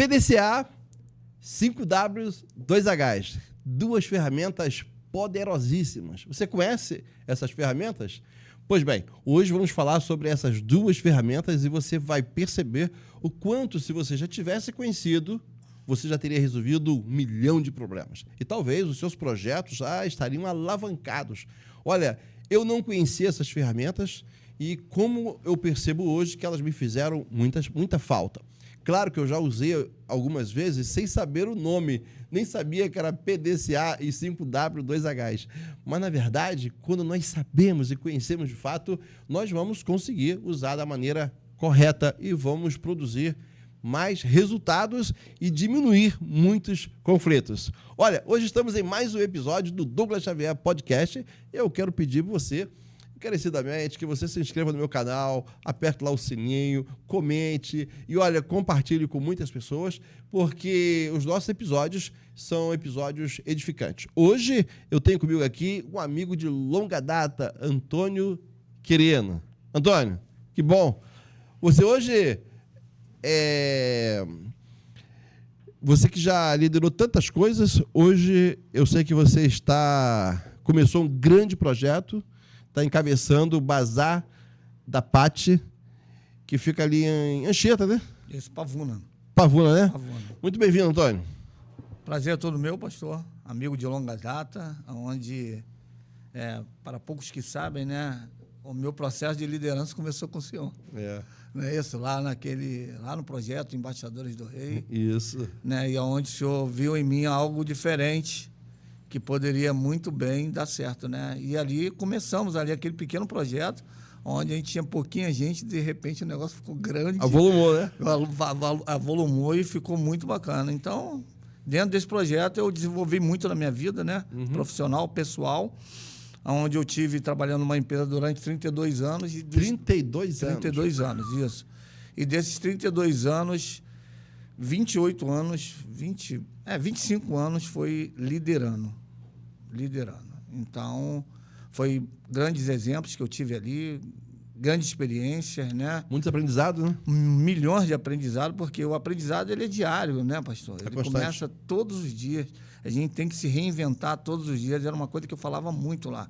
PDCA, 5Ws, 2Hs. Duas ferramentas poderosíssimas. Você conhece essas ferramentas? Pois bem, hoje vamos falar sobre essas duas ferramentas e você vai perceber o quanto, se você já tivesse conhecido, você já teria resolvido 1 milhão de problemas. E talvez os seus projetos já estariam alavancados. Olha, eu não conhecia essas ferramentas e como eu percebo hoje que elas me fizeram muita falta. Claro que eu já usei algumas vezes sem saber o nome, nem sabia que era PDCA e 5W2Hs. Mas, na verdade, quando nós sabemos e conhecemos de fato, nós vamos conseguir usar da maneira correta e vamos produzir mais resultados e diminuir muitos conflitos. Olha, hoje estamos em mais um episódio do Douglas Xavier Podcast. Eu quero pedir para você, encarecidamente, que você se inscreva no meu canal, aperte lá o sininho, comente e, olha, compartilhe com muitas pessoas, porque os nossos episódios são episódios edificantes. Hoje eu tenho comigo aqui um amigo de longa data, Antônio Quereno. Antônio, que bom. Você hoje Você que já liderou tantas coisas, hoje eu sei que você começou um grande projeto, está encabeçando o Bazar da Pati, que fica ali em Anchieta, né? Isso, Pavuna. Pavuna, né? Pavuna. Muito bem-vindo, Antônio. Prazer é todo meu, pastor. Amigo de longa data, onde, para poucos que sabem, né, o meu processo de liderança começou com o senhor. Não é isso? Lá no projeto Embaixadores do Rei. Isso. Né, e onde o senhor viu em mim algo diferente, que poderia muito bem dar certo, né? E ali começamos aquele pequeno projeto, onde a gente tinha pouquinha gente, de repente o negócio ficou grande. Avolumou, né? Avolumou e ficou muito bacana. Então, dentro desse projeto, eu desenvolvi muito na minha vida, né? Profissional, pessoal, onde eu tive trabalhando numa empresa durante 32 anos. 32 anos? 32 anos, isso. E desses 32 anos, 28 anos, 25 anos foi liderando. Então, foi grandes exemplos que eu tive ali, grandes experiências, né? Muitos aprendizados, né? Milhões de aprendizados, porque o aprendizado ele é diário, né, pastor? Ele constante. começa todos os dias. A gente tem que se reinventar todos os dias. Era uma coisa que eu falava muito lá.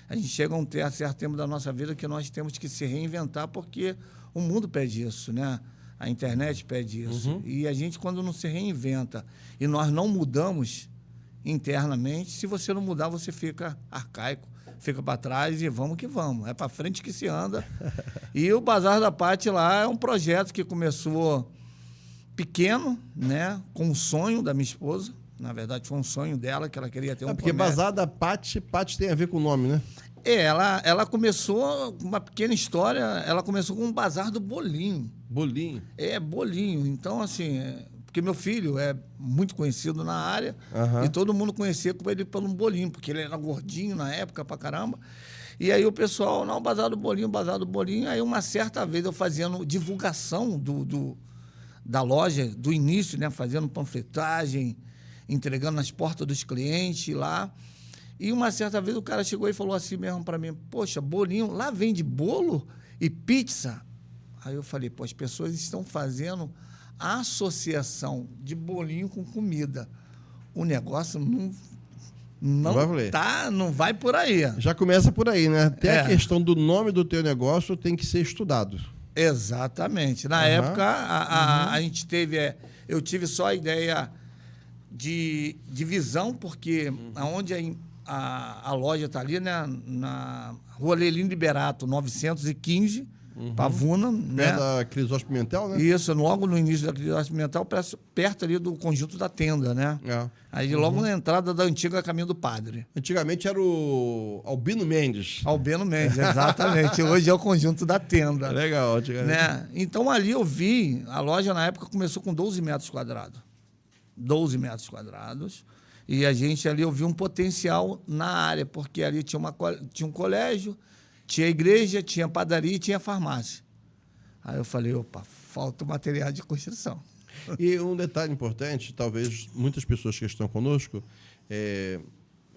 A gente chega a certo tempo da nossa vida que nós temos que se reinventar, porque o mundo pede isso, né? A internet pede isso. E a gente, quando não se reinventa e nós não mudamos internamente, se você não mudar, você fica arcaico, fica para trás e vamos que vamos. É para frente que se anda. E o Bazar da Pati lá é um projeto que começou pequeno, né? Com o sonho da minha esposa. Na verdade, foi um sonho dela, que ela queria ter um porque comércio. Bazar da Pati tem a ver com o nome, né? Ela começou com uma pequena história, ela começou com um bazar do bolinho. Bolinho. Bolinho. Então, assim, porque meu filho é muito conhecido na área e todo mundo conhecia ele pelo bolinho, porque ele era gordinho na época pra caramba. E aí o pessoal, não, bazar do bolinho, bazar do bolinho. Aí uma certa vez eu fazendo divulgação da loja, do início, né, fazendo panfletagem, entregando nas portas dos clientes lá. E uma certa vez o cara chegou e falou assim mesmo para mim, poxa, bolinho, lá vende bolo e pizza? Aí eu falei, pô, as pessoas estão fazendo a associação de bolinho com comida. O negócio não vai por aí. Já começa por aí, né? Até a questão do nome do teu negócio tem que ser estudado. Exatamente. Na época, a gente teve... eu tive só a ideia de visão, porque onde a loja está ali, né, na Rua Lelino Liberato, 915, Pavuna. Né? Da Crisóstomo Pimentel, né? Isso, logo no início da Crisóstomo Pimentel, perto ali do conjunto da tenda, né? Aí logo na entrada da antiga Caminho do Padre. Antigamente era o Albino Mendes. Albino Mendes, exatamente. Hoje é o conjunto da tenda. Legal, antigamente. Né? Então ali eu vi, a loja na época começou com 12 metros quadrados. 12 metros quadrados. E a gente ali, eu vi um potencial na área, porque ali tinha um colégio, tinha igreja, tinha padaria e tinha farmácia. Aí eu falei, opa, falta material de construção. E um detalhe importante, talvez muitas pessoas que estão conosco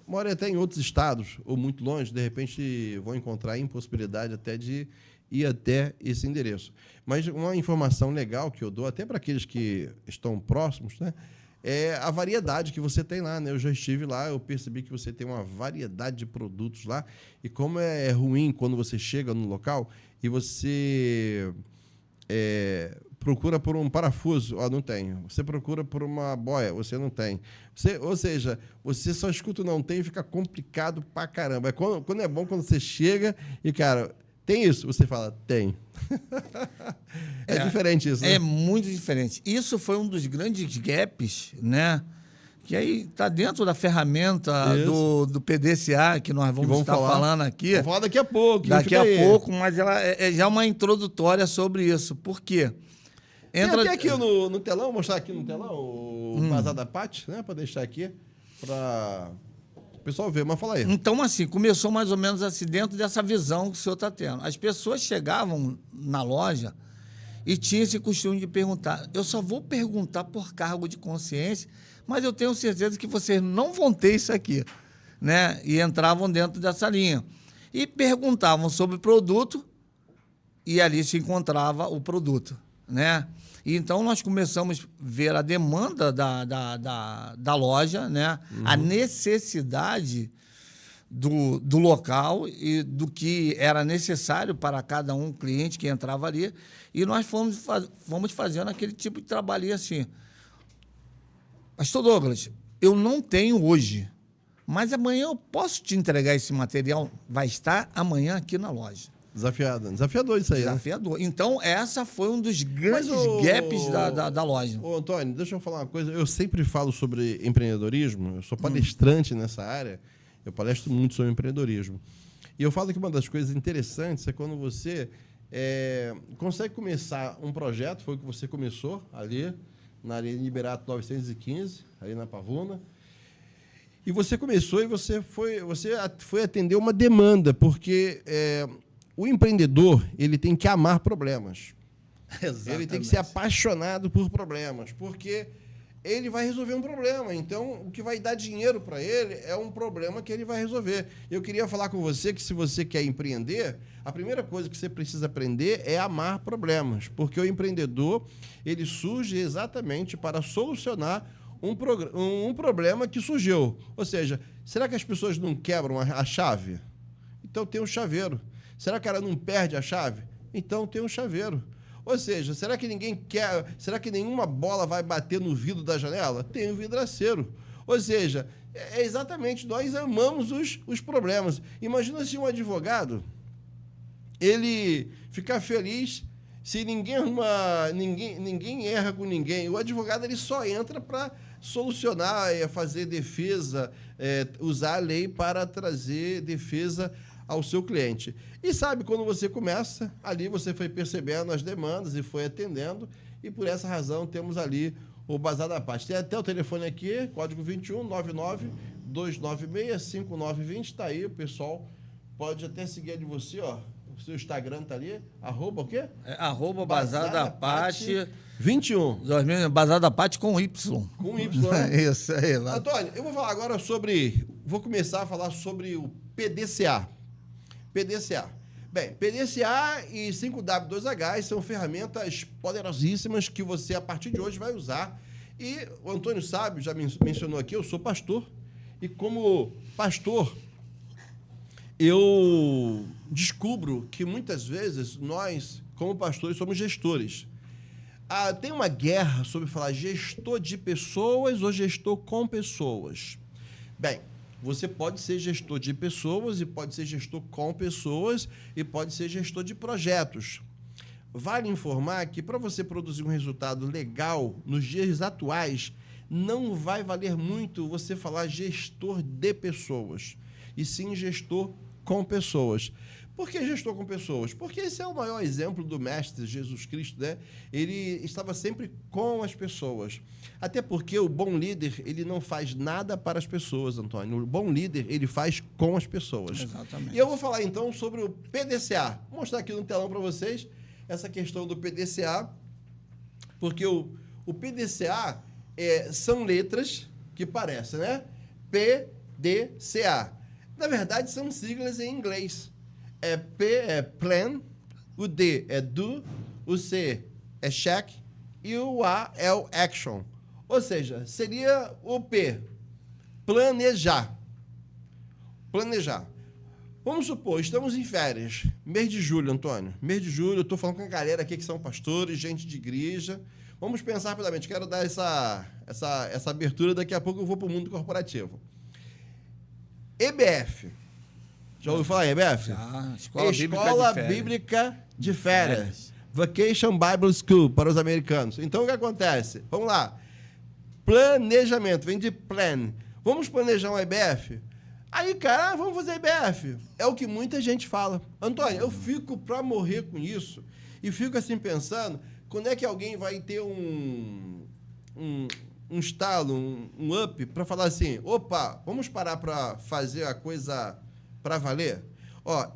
moram até em outros estados ou muito longe, de repente vão encontrar a impossibilidade até de ir até esse endereço. Mas uma informação legal que eu dou, até para aqueles que estão próximos, né, é a variedade que você tem lá, né? Eu já estive lá, eu percebi que você tem uma variedade de produtos lá, e como é ruim quando você chega no local e você procura por um parafuso, não tem. Você procura por uma boia, você não tem. Ou seja, você só escuta o não tem e fica complicado pra caramba. Quando é bom quando você chega e, cara, tem isso? Você fala, tem. É diferente isso, né? É muito diferente. Isso foi um dos grandes gaps, né? Que aí está dentro da ferramenta do PDCA, que nós vamos estar falando aqui. Vamos falar daqui a pouco. Daqui a pouco, mas ela é já uma introdutória sobre isso. Por quê? Entra... Tem aqui no telão, mostrar aqui no telão o Bazar da Paty, né? Para deixar aqui, para o pessoal ver. Mas fala aí. Então, assim, começou mais ou menos assim, dentro dessa visão que o senhor está tendo. As pessoas chegavam na loja e tinham esse costume de perguntar. Eu só vou perguntar por cargo de consciência, mas eu tenho certeza que vocês não vão ter isso aqui, né? E entravam dentro dessa linha. E perguntavam sobre o produto e ali se encontrava o produto, né? E então nós começamos a ver a demanda da loja, né? A necessidade do local e do que era necessário para cada um cliente que entrava ali. E nós fomos fazendo aquele tipo de trabalho assim. Pastor Douglas, eu não tenho hoje, mas amanhã eu posso te entregar esse material? Vai estar amanhã aqui na loja. Desafiador isso aí, desafiador. Né? Então, essa foi um dos grandes gaps da loja. Ô, Antônio, deixa eu falar uma coisa. Eu sempre falo sobre empreendedorismo, eu sou palestrante nessa área, eu palestro muito sobre empreendedorismo. E eu falo que uma das coisas interessantes é quando você consegue começar um projeto, foi o que você começou ali, na Arena Liberato 915, ali na Pavuna. E você começou e você foi atender uma demanda, porque o empreendedor ele tem que amar problemas. Exatamente. Ele tem que ser apaixonado por problemas, porque ele vai resolver um problema. Então, o que vai dar dinheiro para ele é um problema que ele vai resolver. Eu queria falar com você que se você quer empreender, a primeira coisa que você precisa aprender é amar problemas, porque o empreendedor ele surge exatamente para solucionar um problema que surgiu. Ou seja, será que as pessoas não quebram a chave? Então tem um chaveiro. Será que ela não perde a chave? Então tem um chaveiro. Ou seja, será que será que nenhuma bola vai bater no vidro da janela? Tem um vidraceiro. Ou seja, exatamente, nós amamos os problemas. Imagina se um advogado ele ficar feliz se ninguém erra com ninguém. O advogado ele só entra para solucionar, fazer defesa, usar a lei para trazer defesa ao seu cliente. E sabe, quando você começa, ali você foi percebendo as demandas e foi atendendo, e por essa razão temos ali o Bazar da Paty. Tem até o telefone aqui, código 21 99 296 5920, está aí, o pessoal pode até seguir de você, ó. O seu Instagram tá ali, @o quê? Bazar da Paty 21. Bazar da Paty com Y. Com Y, né? Isso aí. Antônio, eu vou falar agora vou começar a falar sobre o PDCA. PDCA. Bem, PDCA e 5W2H são ferramentas poderosíssimas que você, a partir de hoje, vai usar. E o Antônio Sábio já mencionou aqui, eu sou pastor. E como pastor, eu descubro que muitas vezes nós, como pastores, somos gestores. Tem uma guerra sobre falar gestor de pessoas ou gestor com pessoas. Bem, você pode ser gestor de pessoas e pode ser gestor com pessoas e pode ser gestor de projetos. Vale informar que para você produzir um resultado legal nos dias atuais, não vai valer muito você falar gestor de pessoas, e sim gestor com pessoas. Por que gestor com pessoas? Porque esse é o maior exemplo do Mestre Jesus Cristo, né? Ele estava sempre com as pessoas. Até porque o bom líder, ele não faz nada para as pessoas, Antônio. O bom líder, ele faz com as pessoas. Exatamente. E eu vou falar, então, sobre o PDCA. Vou mostrar aqui no telão para vocês essa questão do PDCA, porque o PDCA são letras que parecem, né? PDCA. Na verdade, são siglas em inglês. P é Plan, o D é do, o C é check e o A é o action. Ou seja, seria o P, planejar. Planejar. Vamos supor, estamos em férias, mês de julho, Antônio. Mês de julho, eu estou falando com a galera aqui que são pastores, gente de igreja. Vamos pensar rapidamente, quero dar essa abertura, daqui a pouco eu vou para o mundo corporativo. EBF. Já ouviu falar em EBF? Já, Escola Bíblica de Férias. Vacation Bible School, para os americanos. Então, o que acontece? Vamos lá. Planejamento, vem de plan. Vamos planejar um EBF? Aí, cara, vamos fazer EBF. É o que muita gente fala. Antônio, eu fico pra morrer com isso e fico assim pensando, quando é que alguém vai ter um estalo, um up, para falar assim, opa, vamos parar para fazer a coisa para valer? Ó,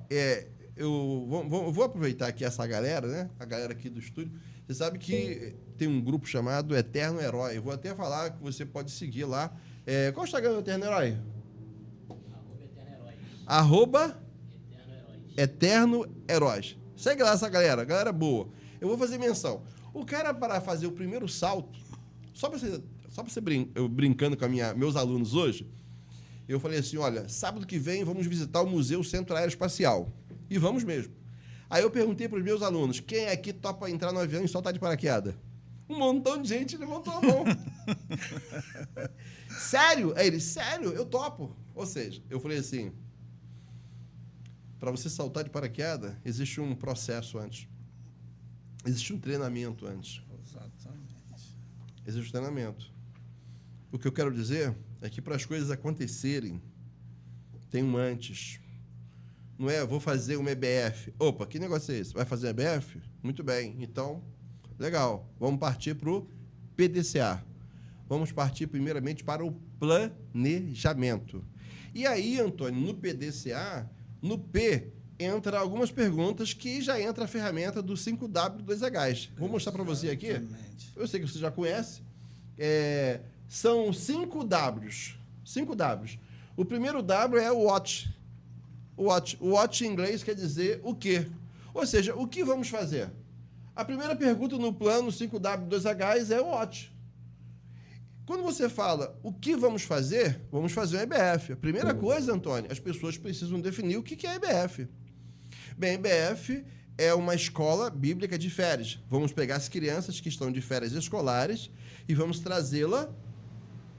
eu vou aproveitar aqui essa galera, né? A galera aqui do estúdio. Você sabe que tem um grupo chamado Eterno Herói. Eu vou até falar que você pode seguir lá. Qual é o Instagram do Eterno Herói? @ Eterno Heróis. Segue lá essa galera, galera boa. Eu vou fazer menção. O cara, para fazer o primeiro salto, só para você eu brincando com meus alunos hoje, eu falei assim, olha, sábado que vem vamos visitar o Museu Centro Aeroespacial. E vamos mesmo. Aí eu perguntei para os meus alunos, quem aqui topa entrar no avião e soltar de paraquedas? Um montão de gente levantou a mão. Sério? Aí ele, sério? Eu topo. Ou seja, eu falei assim, para você saltar de paraquedas, existe um processo antes. Existe um treinamento antes. Exatamente. Existe um treinamento. O que eu quero dizer é que para as coisas acontecerem, tem um antes. Não é, vou fazer uma EBF. Opa, que negócio é esse? Vai fazer EBF? Muito bem. Então, legal. Vamos partir para o PDCA. Vamos partir primeiramente para o planejamento. E aí, Antônio, no PDCA, no P, entra algumas perguntas que já entra a ferramenta do 5W2H. Vou mostrar para você aqui. Eu sei que você já conhece. São 5 Ws. 5 Ws. O primeiro W é o what. O what em inglês quer dizer o quê. Ou seja, o que vamos fazer? A primeira pergunta no plano 5W2H é o what. Quando você fala o que vamos fazer um EBF. A primeira coisa, Antônio, as pessoas precisam definir o que é EBF. Bem, EBF é uma escola bíblica de férias. Vamos pegar as crianças que estão de férias escolares e vamos trazê-la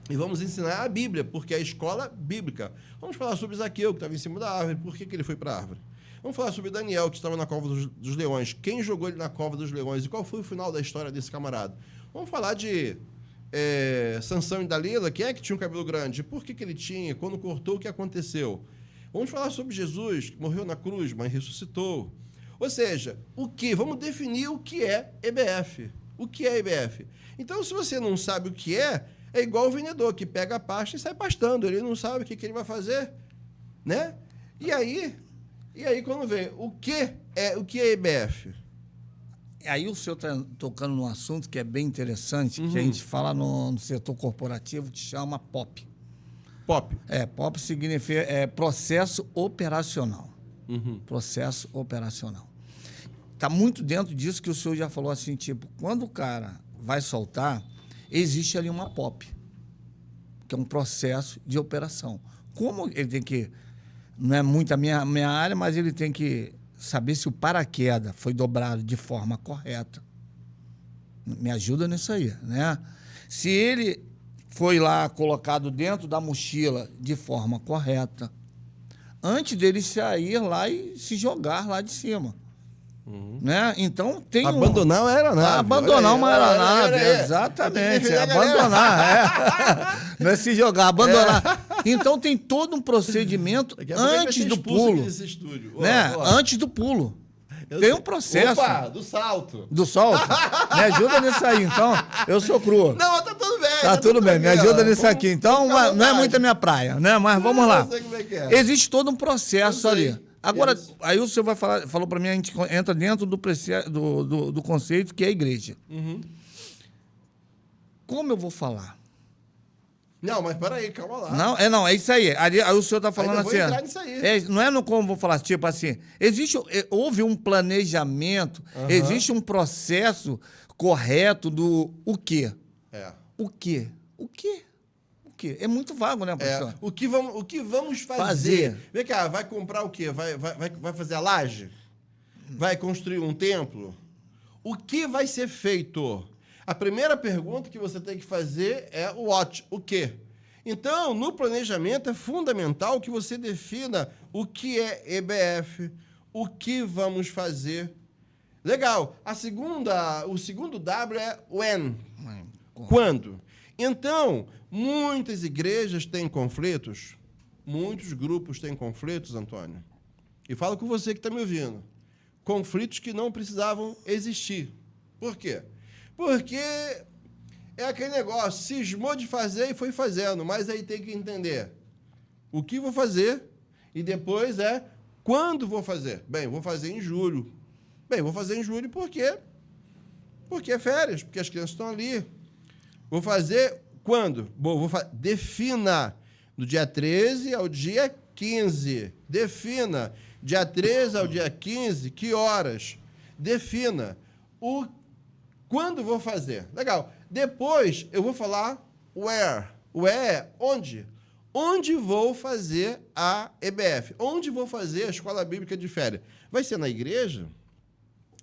e vamos ensinar a Bíblia, porque é a escola bíblica. Vamos falar sobre Zaqueu, que estava em cima da árvore, por que ele foi para a árvore. Vamos falar sobre Daniel, que estava na cova dos leões. Quem jogou ele na cova dos leões e qual foi o final da história desse camarada? Vamos falar de Sansão e Dalila, quem é que tinha um cabelo grande? Por que ele tinha? Quando cortou, o que aconteceu? Vamos falar sobre Jesus, que morreu na cruz, mas ressuscitou. Ou seja, o que? Vamos definir o que é EBF. O que é EBF? Então, se você não sabe o que é igual o vendedor, que pega a pasta e sai pastando. Ele não sabe o que ele vai fazer, né? E aí quando vem, o que é EBF? Aí o senhor está tocando num assunto que é bem interessante, que a gente fala no setor corporativo, que chama POP. POP. POP significa processo operacional. Processo operacional. Está muito dentro disso que o senhor já falou assim, tipo, quando o cara vai soltar, existe ali uma POP, que é um processo de operação. Como ele tem que, não é muito a minha área, mas ele tem que saber se o paraquedas foi dobrado de forma correta. Me ajuda nisso aí, né? Se ele foi lá colocado dentro da mochila de forma correta, antes dele sair lá e se jogar lá de cima. Né? Então tem abandonar uma aeronave. Abandonar uma aeronave, exatamente. Abandonar, Não é se jogar, abandonar. Então tem todo um procedimento antes do pulo. Né? Antes do pulo. Tem um processo. Opa, do salto. Do salto? Me ajuda nisso aí, então. Eu sou cru. Não, tá tudo bem. Tá tudo bem, me ajuda nisso aqui. Então, não é muito a minha praia, né? Mas vamos lá. Existe todo um processo ali. Agora, aí o senhor falou para mim, a gente entra dentro do conceito que é a igreja. Como eu vou falar? Não, mas peraí, calma lá. Não, é isso aí. Aí o senhor está falando ainda assim. Vou entrar nisso aí. Não é no como vou falar, tipo assim, houve um planejamento, existe um processo correto do o quê? O quê? O quê? O quê? É muito vago, né, professor? O que vamos fazer? Vem cá, vai comprar o quê? Vai fazer a laje? Vai construir um templo? O que vai ser feito? A primeira pergunta que você tem que fazer é o what, o quê? Então, no planejamento é fundamental que você defina o que é EBF, o que vamos fazer. Legal. O segundo W é when. Quando? Então, muitas igrejas têm conflitos, muitos grupos têm conflitos, Antônio. E falo com você que está me ouvindo. Conflitos que não precisavam existir. Por quê? Porque é aquele negócio, cismou de fazer e foi fazendo, mas aí tem que entender o que vou fazer e depois quando vou fazer. Bem, vou fazer em julho. Bem, vou fazer em julho por quê? Porque é férias, porque as crianças estão ali. Vou fazer quando? Bom, defina do dia 13 ao dia 15. Defina dia 13 ao dia 15, que horas? Defina quando vou fazer. Legal. Depois eu vou falar where. Where é onde? Onde vou fazer a EBF? Onde vou fazer a escola bíblica de férias? Vai ser na igreja?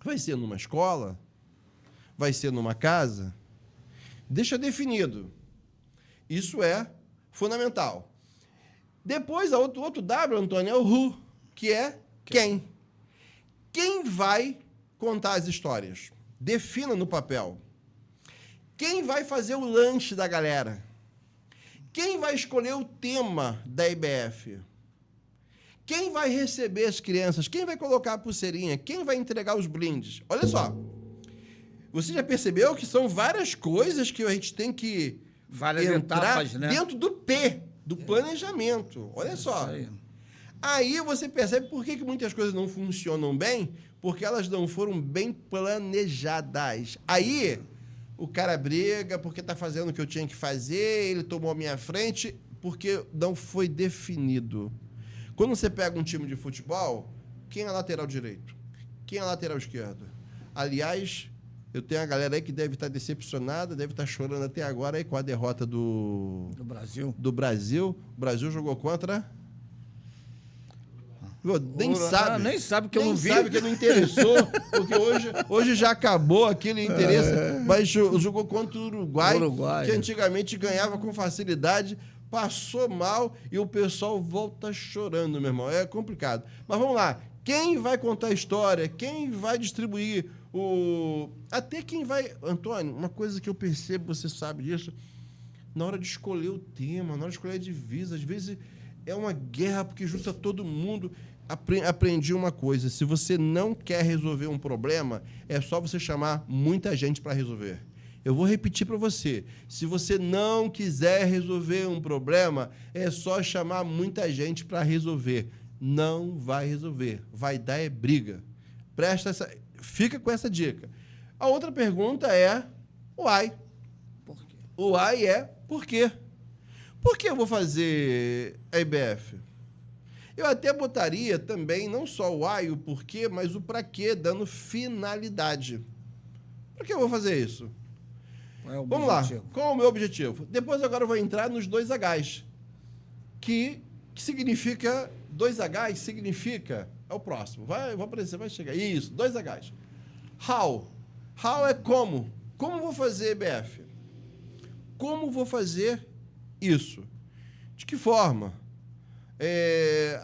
Vai ser numa escola? Vai ser numa casa? Deixa definido. Isso é fundamental. Depois, o outro W, Antônio, é o who, que é quem. Quem vai contar as histórias? Defina no papel. Quem vai fazer o lanche da galera? Quem vai escolher o tema da IBF? Quem vai receber as crianças? Quem vai colocar a pulseirinha? Quem vai entregar os blindes? Olha só. Você já percebeu que são várias coisas que a gente tem que entrar etapas, né? Dentro do P, do planejamento. Olha só. Aí você percebe por que muitas coisas não funcionam bem, porque elas não foram bem planejadas. Aí o cara briga porque está fazendo o que eu tinha que fazer, ele tomou a minha frente, porque não foi definido. Quando você pega um time de futebol, quem é lateral direito? Quem é lateral esquerdo? Aliás, eu tenho a galera aí que deve estar decepcionada, deve estar chorando até agora aí com a derrota do Brasil. O Brasil jogou contra... Nem sabe que eu não vi. Nem sabe que não interessou, porque hoje já acabou aquele interesse, mas jogou contra o Uruguai, que antigamente ganhava com facilidade, passou mal e o pessoal volta chorando, meu irmão. É complicado. Mas vamos lá. Quem vai contar a história? Quem vai distribuir até quem vai... Antônio, uma coisa que eu percebo, você sabe disso, na hora de escolher o tema, na hora de escolher a divisa, às vezes é uma guerra porque junta todo mundo. Aprendi uma coisa, se você não quer resolver um problema, é só você chamar muita gente para resolver. Eu vou repetir para você, se você não quiser resolver um problema, é só chamar muita gente para resolver. Não vai resolver, vai dar briga. Fica com essa dica. A outra pergunta é why. Por quê? O why é por quê. Por que eu vou fazer a IBF? Eu até botaria também, não só o why, o porquê, mas o para quê, dando finalidade. Por que eu vou fazer isso? Vamos lá, qual é o meu objetivo? Depois agora eu vou entrar nos 2 Hs, que significa, 2 Hs significa, é o próximo, vai aparecer, vai chegar, isso, 2 Hs. How. How é como. Como vou fazer EBF? Como vou fazer isso? De que forma?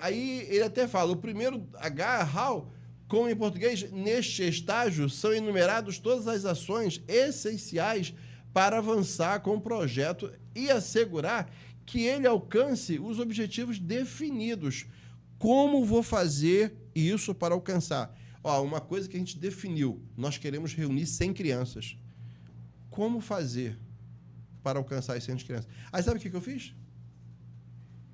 Aí ele até fala, o primeiro H, how, como em português, neste estágio são enumeradas todas as ações essenciais para avançar com o projeto e assegurar que ele alcance os objetivos definidos. Como vou fazer isso para alcançar? Uma coisa que a gente definiu, nós queremos reunir 100 crianças. Como fazer para alcançar as 100 crianças? Aí sabe o que eu fiz?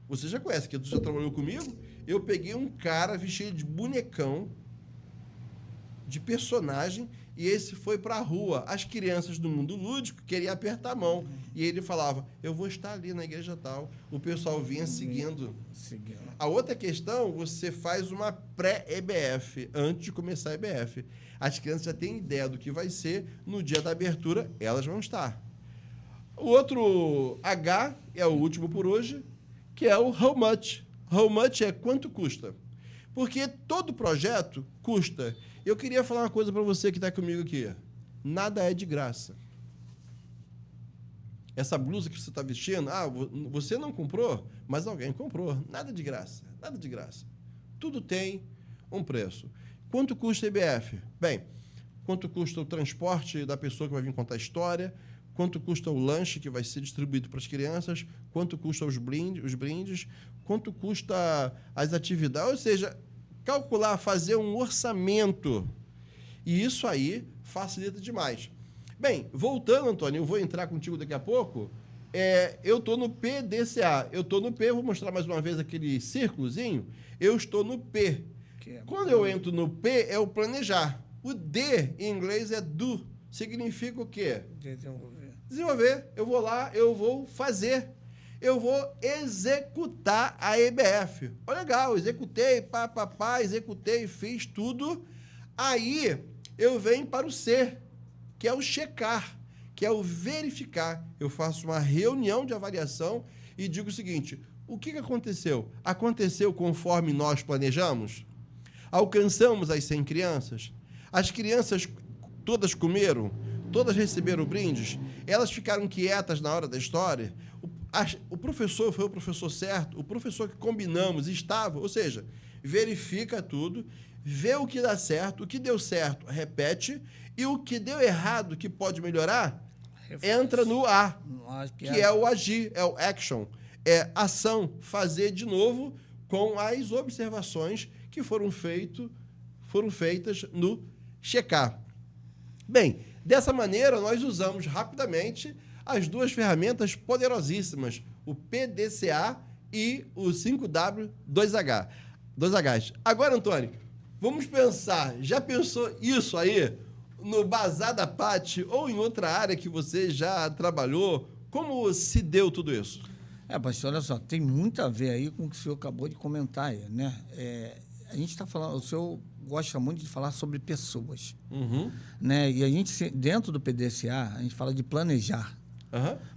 Você já conhece, que tu já trabalhou comigo. Eu peguei um cara vestido de bonecão, de personagem, e esse foi para a rua. As crianças do mundo lúdico queriam apertar a mão. E ele falava, eu vou estar ali na igreja tal. O pessoal vinha seguindo. A outra questão, você faz uma pré-EBF, antes de começar a EBF. As crianças já têm ideia do que vai ser. No dia da abertura, elas vão estar. O outro H é o último por hoje, que é o how much. How much é quanto custa. Porque todo projeto custa. Eu queria falar uma coisa para você que está comigo aqui. Nada é de graça. Essa blusa que você está vestindo, você não comprou, mas alguém comprou. Nada de graça. Nada de graça. Tudo tem um preço. Quanto custa a EBF? Bem, quanto custa o transporte da pessoa que vai vir contar a história? Quanto custa o lanche que vai ser distribuído para as crianças? Quanto custa os brindes? Quanto custa as atividades? Ou seja, calcular, fazer um orçamento. E isso aí facilita demais. Bem, voltando, Antônio, eu vou entrar contigo daqui a pouco. Eu estou no PDCA. Eu estou no P, vou mostrar mais uma vez aquele círculozinho. Eu estou no P. Quando eu entro no P, é o planejar. O D, em inglês, é do. Significa o quê? Desenvolver. Eu vou lá, eu vou fazer. Eu vou executar a EBF. Olha, legal, executei, executei, fiz tudo. Aí, eu venho para o C, que é o checar, que é o verificar. Eu faço uma reunião de avaliação e digo o seguinte, o que aconteceu? Aconteceu conforme nós planejamos? Alcançamos as 100 crianças? As crianças todas comeram? Todas receberam brindes? Elas ficaram quietas na hora da história? O professor foi o professor certo? O professor que combinamos estava? Ou seja, verifica tudo, vê o que dá certo, o que deu certo, repete, e o que deu errado, que pode melhorar, entra no A, que é o agir, é o action, é ação, fazer de novo com as observações que foram feitas no checar. Bem, dessa maneira, nós usamos rapidamente as duas ferramentas poderosíssimas, o PDCA e o 5W2Hs. Agora, Antônio, vamos pensar, já pensou isso aí no Bazar da Paty ou em outra área que você já trabalhou? Como se deu tudo isso? Pastor, olha só, tem muito a ver aí com o que o senhor acabou de comentar aí, né? A gente está falando, o senhor gosta muito de falar sobre pessoas, né? E a gente, dentro do PDCA, a gente fala de planejar.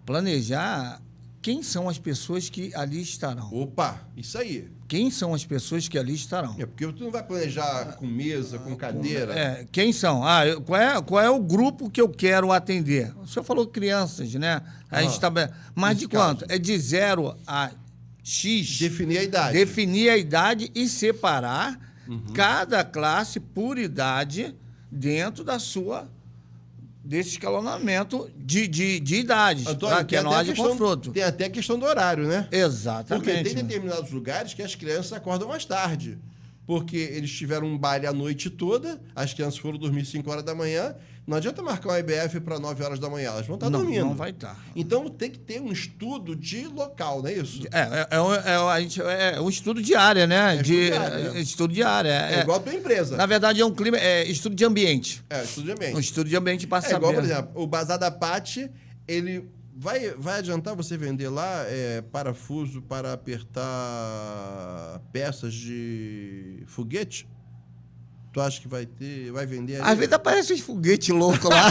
Planejar quem são as pessoas que ali estarão. Opa, isso aí. Quem são as pessoas que ali estarão? Porque tu não vai planejar com mesa, com cadeira. Quem são? Qual é o grupo que eu quero atender? O senhor falou crianças, né? A gente tá, mas de quanto? É de 0 a X. Definir a idade. Definir a idade e separar cada classe por idade dentro desse escalonamento de idades, Antônio, que é na hora de confronto. Tem até a questão do horário, né? Exatamente. Porque tem determinados lugares que as crianças acordam mais tarde. Porque eles tiveram um baile a noite toda, as crianças foram dormir 5 horas da manhã, não adianta marcar uma IBF para 9 horas da manhã, elas vão estar dormindo. Não vai estar. Então tem que ter um estudo de local, não é isso? É um estudo de área, né? Estudo de área. É igual a tua empresa. Na verdade, é um clima, estudo de ambiente. Estudo de ambiente. Um estudo de ambiente para saber. Igual, por exemplo, o Bazar da Paty, ele vai adiantar você vender lá parafuso para apertar peças de foguete? Tu acha que vai vender ali? Às vezes aparece uns foguetes loucos lá.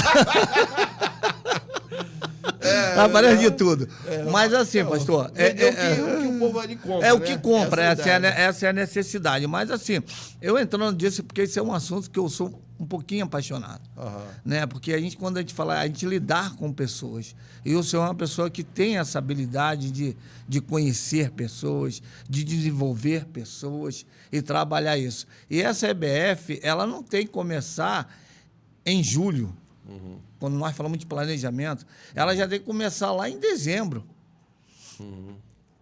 Aparece de tudo. Mas assim, pastor... o que o povo ali compra, É o que compra, essa é a necessidade. Mas assim, eu entrando nisso, porque esse é um assunto que eu sou um pouquinho apaixonado. Né? Porque quando a gente fala, a gente lidar com pessoas. E o senhor é uma pessoa que tem essa habilidade de conhecer pessoas, de desenvolver pessoas e trabalhar isso. E essa EBF, ela não tem que começar em julho. Quando nós falamos de planejamento, ela já tem que começar lá em dezembro.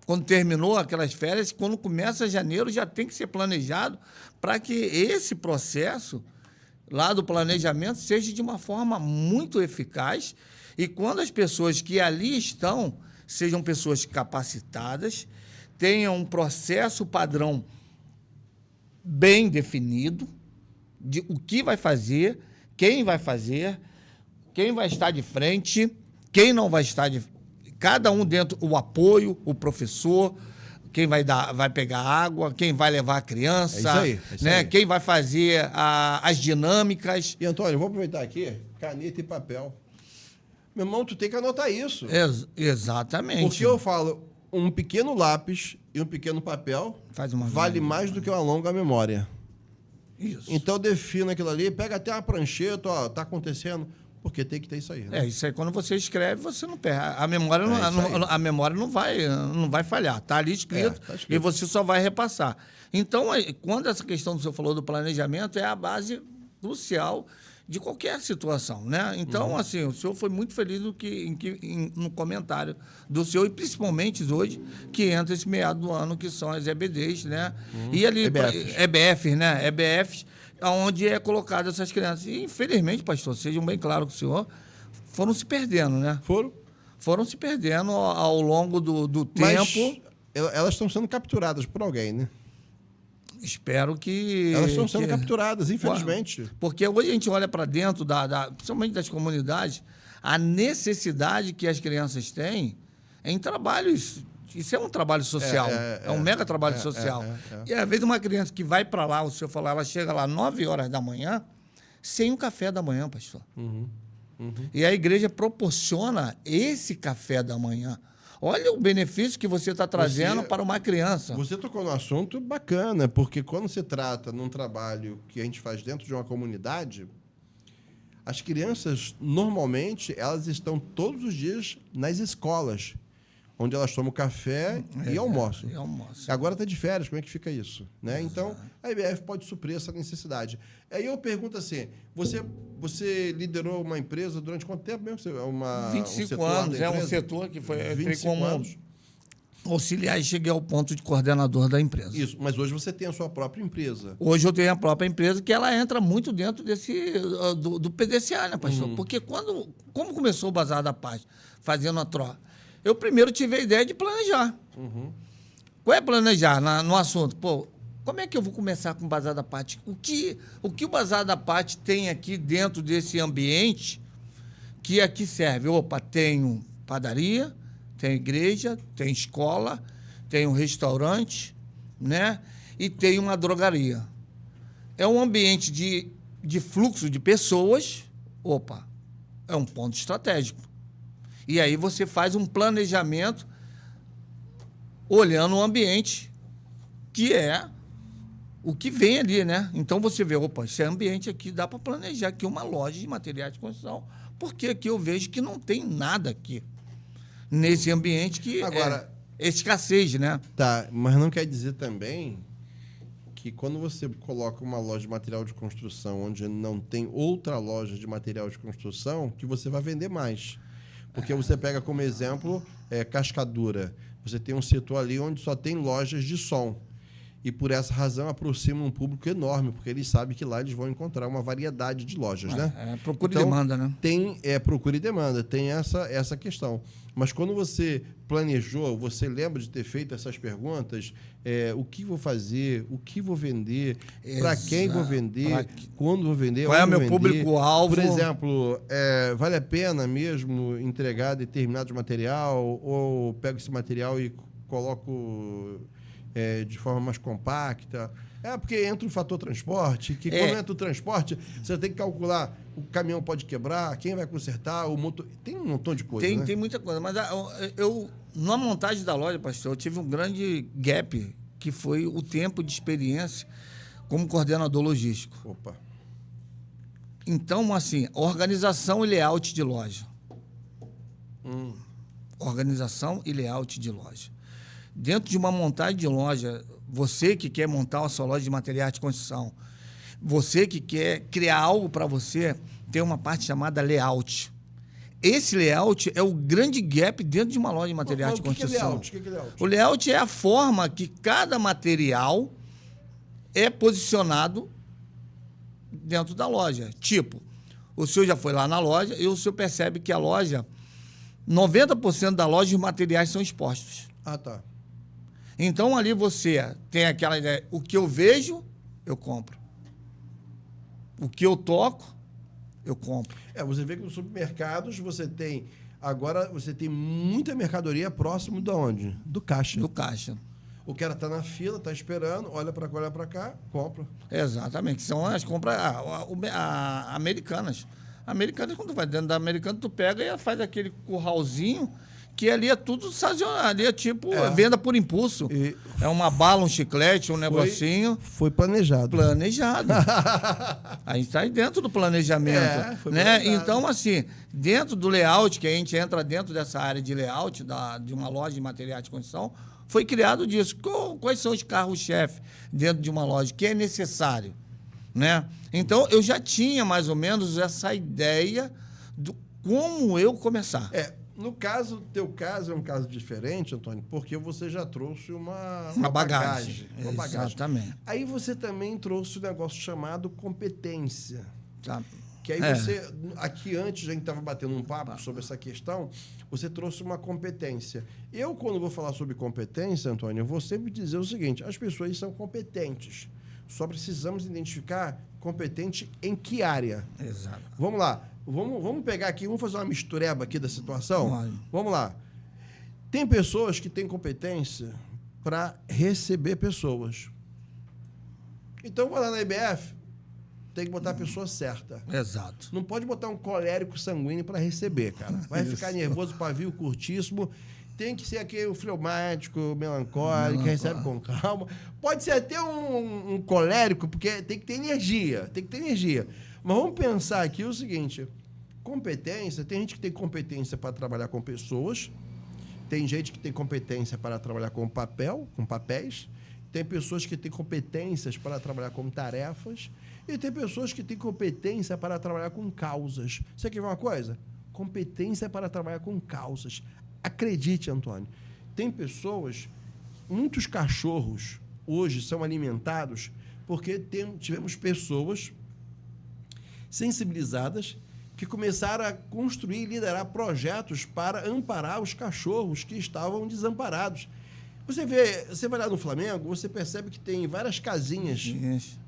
Quando terminou aquelas férias, quando começa janeiro, já tem que ser planejado para que esse processo lá do planejamento seja de uma forma muito eficaz e quando as pessoas que ali estão sejam pessoas capacitadas, tenham um processo padrão bem definido, de o que vai fazer, quem vai estar de frente, quem não vai estar de frente. Cada um dentro, o apoio, o professor, quem vai pegar água, quem vai levar a criança, é isso né? aí. Quem vai fazer as dinâmicas. E, Antônio, eu vou aproveitar aqui, caneta e papel. Meu irmão, tu tem que anotar isso. Exatamente. Porque eu falo, um pequeno lápis e um pequeno papel vale mais do que uma longa memória. Isso. Então, defina aquilo ali, pega até uma prancheta, ó, tá acontecendo, porque tem que ter isso aí. Né? Isso aí, quando você escreve, você não perde. A memória, a memória não vai falhar. Está ali escrito, tá escrito e você só vai repassar. Então, quando essa questão que o senhor falou do planejamento, é a base crucial de qualquer situação, né? Então, assim, o senhor foi muito feliz no comentário do senhor, e principalmente hoje, que entra esse meado do ano, que são as EBDs, né? E ali, EBFs, né? EBFs, onde é colocado essas crianças. E, infelizmente, pastor, sejam bem claros com o senhor, foram se perdendo, né? Foram se perdendo ao longo do tempo. Elas estão sendo capturadas por alguém, né? Espero que... Elas estão sendo capturadas, infelizmente. Porque hoje a gente olha para dentro, principalmente das comunidades, a necessidade que as crianças têm em trabalhos. Isso é um trabalho social, é um mega trabalho social. E às vezes uma criança que vai para lá, o senhor falou, ela chega lá 9 horas da manhã, sem um café da manhã, pastor. E a igreja proporciona esse café da manhã. Olha o benefício que você está trazendo para uma criança. Você tocou num assunto bacana, porque quando se trata num trabalho que a gente faz dentro de uma comunidade, as crianças, normalmente, elas estão todos os dias nas escolas, onde elas tomam café e almoçam. Agora está de férias, como é que fica isso? Né? Então, a IBF pode suprir essa necessidade. Aí eu pergunto assim, você liderou uma empresa durante quanto tempo mesmo? 25 anos, um setor que foi como anos. Auxiliar e cheguei ao ponto de coordenador da empresa. Isso, mas hoje você tem a sua própria empresa. Hoje eu tenho a própria empresa, que ela entra muito dentro do PDCA, né, pastor? Porque como começou o Bazar da Paz, fazendo a troca? Eu primeiro tive a ideia de planejar. Qual é planejar no assunto? Pô, como é que eu vou começar com o Bazar da Paz? O que o Bazar da Paz tem aqui dentro desse ambiente que aqui serve? Opa, tem padaria, tem igreja, tem escola, tem um restaurante, né? E tem uma drogaria. É um ambiente de fluxo de pessoas. Opa, é um ponto estratégico. E aí você faz um planejamento olhando o ambiente, que é o que vem ali, né? Então você vê, opa, esse ambiente aqui dá para planejar aqui uma loja de materiais de construção, porque aqui eu vejo que não tem nada aqui nesse ambiente que agora é escassez, né? Tá, mas não quer dizer também que quando você coloca uma loja de material de construção onde não tem outra loja de material de construção, que você vai vender mais. Porque você pega como exemplo Cascadura. Você tem um setor ali onde só tem lojas de som. E por essa razão aproxima um público enorme, porque eles sabem que lá eles vão encontrar uma variedade de lojas, né? Procura e demanda, né? Tem procura e demanda, tem essa questão. Mas quando você planejou, você lembra de ter feito essas perguntas? O que vou fazer? O que vou vender? Para quem vou vender? Quando vou vender? Qual é o meu público-alvo? Por exemplo, vale a pena mesmo entregar determinado material? Ou pego esse material e coloco de forma mais compacta? Porque entra o fator transporte, que quando entra o transporte, você tem que calcular, o caminhão pode quebrar, quem vai consertar, o motor... Tem um montão de coisa, né? Tem muita coisa, mas na montagem da loja, pastor, eu tive um grande gap, que foi o tempo de experiência como coordenador logístico. Opa. Então, assim, organização e layout de loja. Organização e layout de loja. Dentro de uma montagem de loja, você que quer montar a sua loja de materiais de construção, você que quer criar algo para você, tem uma parte chamada layout. Esse layout é o grande gap dentro de uma loja de materiais de construção. O que é layout? O layout é a forma que cada material é posicionado dentro da loja. Tipo, o senhor já foi lá na loja e o senhor percebe que a loja, 90% da loja, os materiais são expostos. Ah, tá. Então, ali você tem aquela ideia, o que eu vejo, eu compro. o que eu toco, eu compro. Você vê que nos supermercados agora você tem muita mercadoria próximo de onde? Do caixa. Do caixa. O cara tá na fila, tá esperando, olha para cá, olha para cá, compra. Exatamente, que são as compras americanas. Americanas, quando tu vai dentro da Americana, tu pega e faz aquele curralzinho, que ali é tudo sazonal, ali é tipo venda por impulso. É uma bala, um chiclete, um negocinho. Foi planejado. Planejado. A gente está dentro do planejamento. Foi né? planejado. Então, assim, dentro do layout, que a gente entra dentro dessa área de layout, de uma loja de materiais de construção, foi criado disso. Quais são os carros-chefe dentro de uma loja que é necessário? Né? Então, eu já tinha mais ou menos essa ideia do como eu começar. No teu caso é um caso diferente, Antônio, porque você já trouxe uma bagagem. Uma bagagem. Exatamente. Aí você também trouxe um negócio chamado competência. Tá. Que aí você, aqui antes, a gente estava batendo um papo sobre essa questão, você trouxe uma competência. Eu, quando vou falar sobre competência, Antônio, eu vou sempre dizer o seguinte, as pessoas são competentes. Só precisamos identificar competente em que área. Exato. Vamos lá. Vamos pegar aqui, vamos fazer uma mistureba aqui da situação? Vamos lá. Tem pessoas que têm competência para receber pessoas. Então, vai lá na IBF, tem que botar a pessoa certa. Exato. Não pode botar um colérico sanguíneo para receber, cara. Vai ficar nervoso, pavio curtíssimo. Tem que ser aquele fleumático, melancólico, que recebe com calma. Pode ser até um colérico, porque tem que ter energia. Mas vamos pensar aqui o seguinte, competência, tem gente que tem competência para trabalhar com pessoas, tem gente que tem competência para trabalhar com papéis, tem pessoas que têm competências para trabalhar com tarefas, e tem pessoas que têm competência para trabalhar com causas. Você quer ver uma coisa? Competência para trabalhar com causas. Acredite, Antônio, tem pessoas, muitos cachorros hoje são alimentados porque tivemos pessoas sensibilizadas que começaram a construir e liderar projetos para amparar os cachorros que estavam desamparados. Você vai lá no Flamengo, você percebe que tem várias casinhas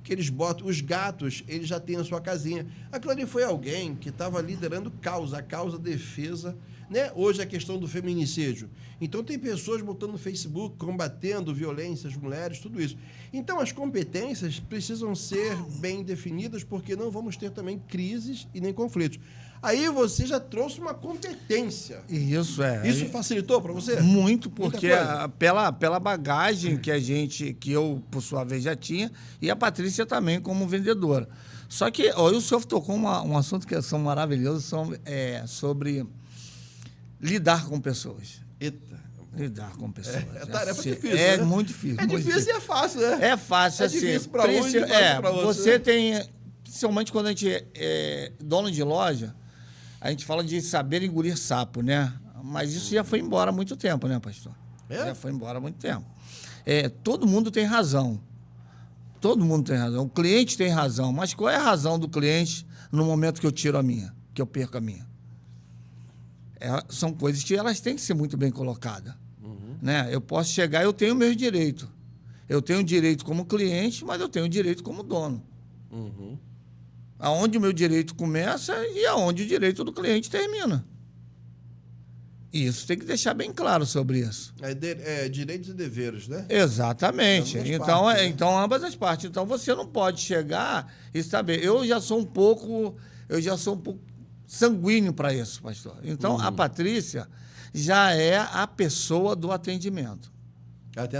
que eles botam, os gatos, eles já têm a sua casinha. Aquilo ali foi alguém que estava liderando a causa defesa, né? Hoje a questão do feminicídio. Então tem pessoas botando no Facebook, combatendo violência às mulheres, tudo isso. Então as competências precisam ser bem definidas, porque não vamos ter também crises e nem conflitos. Aí você já trouxe uma competência. Isso Isso facilitou para você? Muito, porque pela bagagem que eu, por sua vez, já tinha, e a Patrícia também como vendedora. Só que o senhor tocou um assunto que é maravilhoso, sobre lidar com pessoas. Eita. Lidar com pessoas. É tarefa difícil, né? Muito difícil. É difícil e é fácil, né? É fácil, assim. É difícil para um e fácil para outro. Você tem... Principalmente quando a gente é dono de loja, a gente fala de saber engolir sapo, né? Mas isso já foi embora há muito tempo, né, pastor? Já foi embora há muito tempo. Todo mundo tem razão. Todo mundo tem razão. O cliente tem razão. Mas qual é a razão do cliente no momento que eu tiro a minha, que eu perco a minha? São coisas que elas têm que ser muito bem colocadas. Né? Eu posso chegar, eu tenho meus direitos. Eu tenho direito como cliente, mas eu tenho direito como dono. Aonde o meu direito começa e aonde o direito do cliente termina. E isso tem que deixar bem claro sobre isso. Direitos e deveres, né? Exatamente. Então, ambas as partes. Então, você não pode chegar e saber. Eu já sou um pouco sanguíneo para isso, pastor. Então, a Patrícia já é a pessoa do atendimento. Ela tem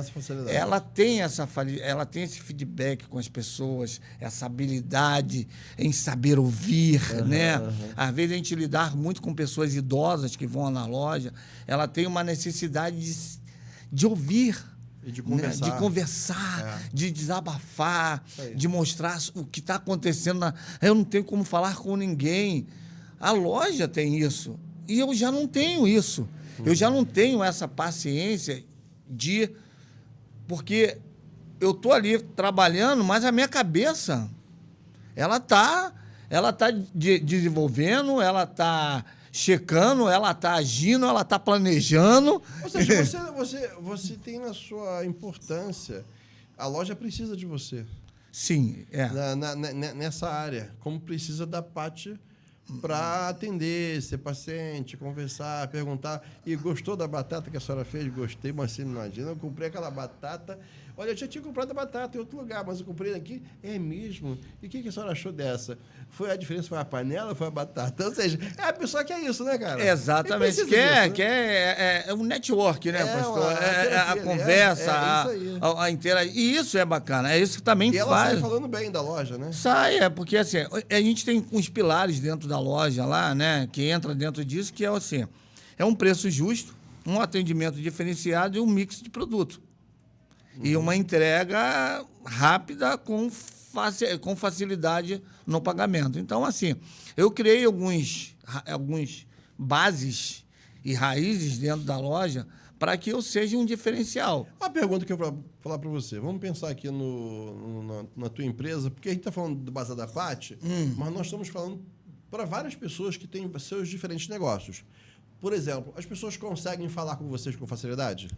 essa facilidade. Ela tem esse feedback com as pessoas, essa habilidade em saber ouvir, né? Às vezes a gente lidar muito com pessoas idosas que vão na loja, ela tem uma necessidade de ouvir. E de conversar. Né? De conversar, de desabafar, de mostrar o que está acontecendo. Eu não tenho como falar com ninguém. A loja tem isso. E eu já não tenho isso. Eu já não tenho essa paciência porque eu estou ali trabalhando, mas a minha cabeça, ela tá desenvolvendo, ela está checando, ela está agindo, ela está planejando. Ou seja, você tem na sua importância, a loja precisa de você. Sim, nessa área. Como precisa da parte para atender, ser paciente, conversar, perguntar. E gostou da batata que a senhora fez? Gostei, mas você não imagina. Eu comprei aquela batata. Olha, eu já tinha comprado a batata em outro lugar, mas eu comprei aqui. É mesmo? E o que a senhora achou dessa? A diferença foi a panela ou foi a batata? Ou seja, a pessoa quer isso, né, cara? Exatamente. É um network, né, pastor? A conversa, a interação. E isso é bacana. É isso que também faz. E ela sai falando bem da loja, né? Sai, porque assim, a gente tem uns pilares dentro da loja lá, né, que entra dentro disso, que é assim, é um preço justo, um atendimento diferenciado e um mix de produto. E uma entrega rápida com facilidade no pagamento. Então, assim, eu criei alguns bases e raízes dentro da loja para que eu seja um diferencial. Uma pergunta que eu vou falar para você. Vamos pensar aqui na tua empresa, porque a gente está falando do Bazar da Pati, mas nós estamos falando para várias pessoas que têm seus diferentes negócios. Por exemplo, as pessoas conseguem falar com vocês com facilidade?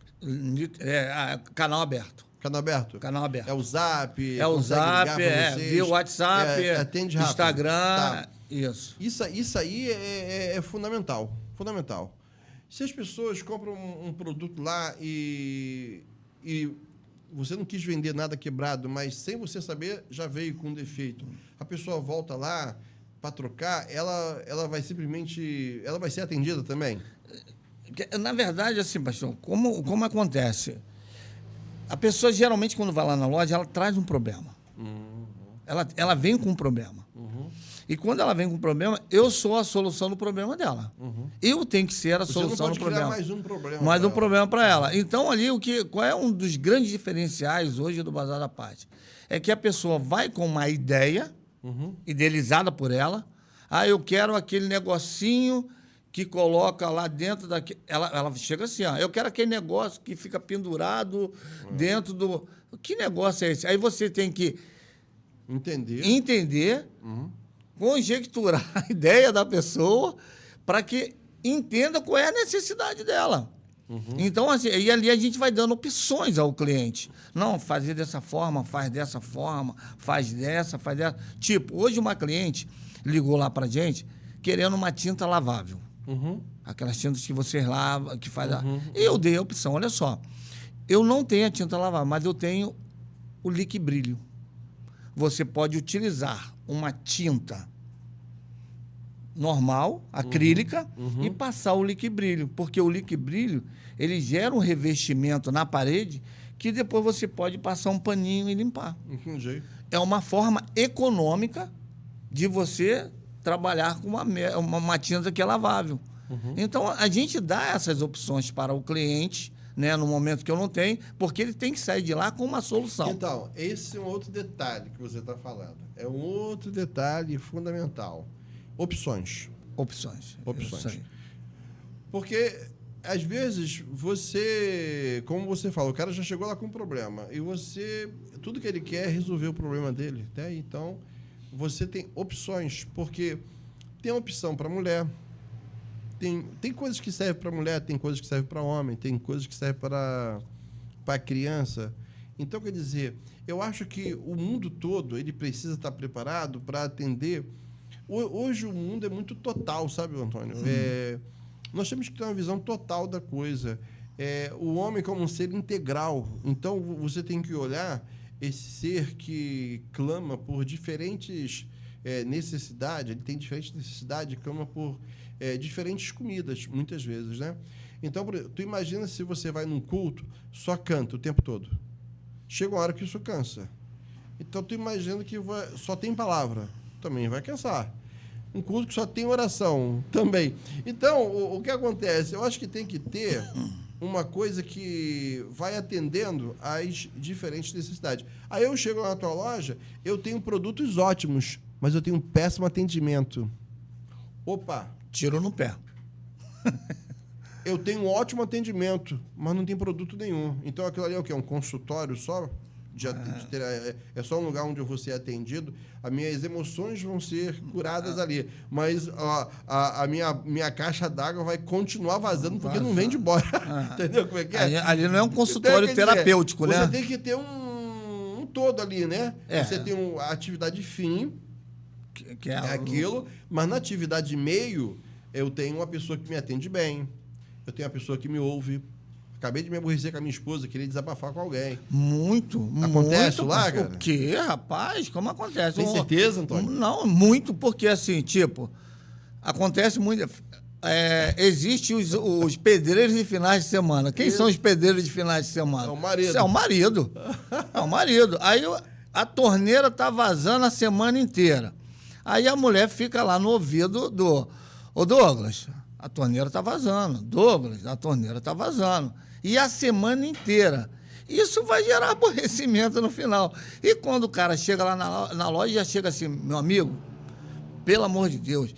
Canal aberto. Canal aberto? Canal aberto. É o Zap? É o Zap, via o WhatsApp, atende rápido. Instagram, tá. Isso. Isso aí é fundamental. Fundamental. Se as pessoas compram um produto lá e você não quis vender nada quebrado, mas sem você saber, já veio com defeito. A pessoa volta lá para trocar, ela vai simplesmente... Ela vai ser atendida também? Na verdade, assim, pastor, como acontece? A pessoa, geralmente, quando vai lá na loja, ela traz um problema. Ela vem com um problema. E quando ela vem com um problema, eu sou a solução do problema dela. Eu tenho que ser a solução do problema. Mais um problema. Mais um problema para ela. Então, ali, qual é um dos grandes diferenciais hoje do Bazar da Pati? É que a pessoa vai com uma ideia, idealizada por ela. Eu quero aquele negocinho que coloca lá dentro daquele... Ela chega assim, eu quero aquele negócio que fica pendurado dentro do... Que negócio é esse? Aí você tem que entender, conjecturar a ideia da pessoa para que entenda qual é a necessidade dela. Então, assim, e ali a gente vai dando opções ao cliente. Não, fazer dessa forma, faz dessa forma, faz dessa. Tipo, hoje uma cliente ligou lá pra gente querendo uma tinta lavável. Aquelas tintas que você lava, que faz... E eu dei a opção, olha só, eu não tenho a tinta lavável, mas eu tenho o Liquibrilho. Você pode utilizar uma tinta normal, acrílica, e passar o Liquibrilho, porque o Liquibrilho, ele gera um revestimento na parede que depois você pode passar um paninho e limpar. Entendi. É uma forma econômica de você trabalhar com uma tinta que é lavável. Então, a gente dá essas opções para o cliente, né, no momento que eu não tenho, porque ele tem que sair de lá com uma solução. Então, esse é um outro detalhe que você está falando. É um outro detalhe fundamental. Opções. Porque, às vezes, você... Como você fala, o cara já chegou lá com um problema. E você... Tudo que ele quer é resolver o problema dele. Né? Então, você tem opções. Porque tem opção para mulher... Tem coisas que servem para mulher, tem coisas que servem para homem, tem coisas que servem para criança. Então, quer dizer, eu acho que o mundo todo ele precisa estar preparado para atender. Hoje o mundo é muito total, sabe, Antônio? Nós temos que ter uma visão total da coisa. O homem como um ser integral. Então, você tem que olhar esse ser que clama por diferentes necessidades, ele tem diferentes necessidades, clama por diferentes comidas, muitas vezes, né? Então, tu imagina se você vai num culto, só canta o tempo todo. Chega uma hora que isso cansa. Então, tu imagina que só tem palavra, também vai cansar. Um culto que só tem oração, também. Então, o que acontece? Eu acho que tem que ter uma coisa que vai atendendo às diferentes necessidades. Aí eu chego na tua loja, eu tenho produtos ótimos, mas eu tenho um péssimo atendimento. Opa! Tiro no pé. Eu tenho um ótimo atendimento, mas não tem produto nenhum. Então, aquilo ali é o quê? Um consultório só? É só um lugar onde eu vou ser atendido. As minhas emoções vão ser curadas ali. Mas a minha caixa d'água vai continuar vazando porque não vende embora. Entendeu como é que é? Ali não é um consultório terapêutico, né? Você tem que ter um todo ali, né? É. Você tem a atividade fim, Que é aquilo, mas na atividade meio, eu tenho uma pessoa que me atende bem, eu tenho uma pessoa que me ouve. Acabei de me aborrecer com a minha esposa, queria desabafar com alguém. Acontece muito, lá, cara? cara? O quê, rapaz? Como acontece? Tem certeza, Antônio? Não, muito, porque assim, tipo, acontece muito. Existem os pedreiros de finais de semana. Quem são os pedreiros de finais de semana? É o marido. Isso é o marido. É o marido. Aí a torneira tá vazando a semana inteira. Aí a mulher fica lá no ouvido do... Ô, Douglas, a torneira tá vazando. Douglas, a torneira tá vazando. E a semana inteira. Isso vai gerar aborrecimento no final. E quando o cara chega lá na loja, já chega assim, meu amigo, pelo amor de Deus,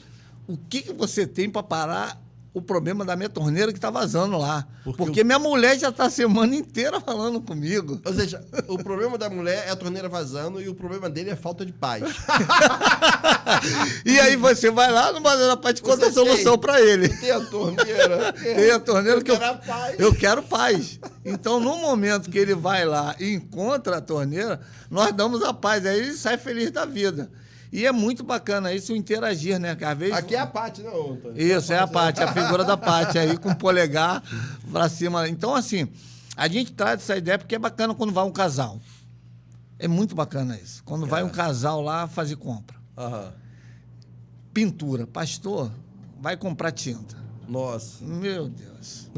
o que você tem para parar o problema da minha torneira que está vazando lá? Porque minha mulher já está a semana inteira falando comigo. Ou seja, o problema da mulher é a torneira vazando e o problema dele é a falta de paz. E aí você vai lá no Bazar da Paz e conta a solução para ele. Tem a torneira. Tem a torneira que paz. eu quero paz. Então, no momento que ele vai lá e encontra a torneira, nós damos a paz. Aí ele sai feliz da vida. E é muito bacana isso, interagir, né? Às vezes... Aqui é a Paty, né, Antônio? Isso, é a Paty, a figura da Paty aí, com o polegar pra cima. Então, assim, a gente traz essa ideia porque é bacana quando vai um casal. É muito bacana isso. Quando vai um casal lá fazer compra. Aham. Pintura. Pastor, vai comprar tinta. Nossa. Meu Deus.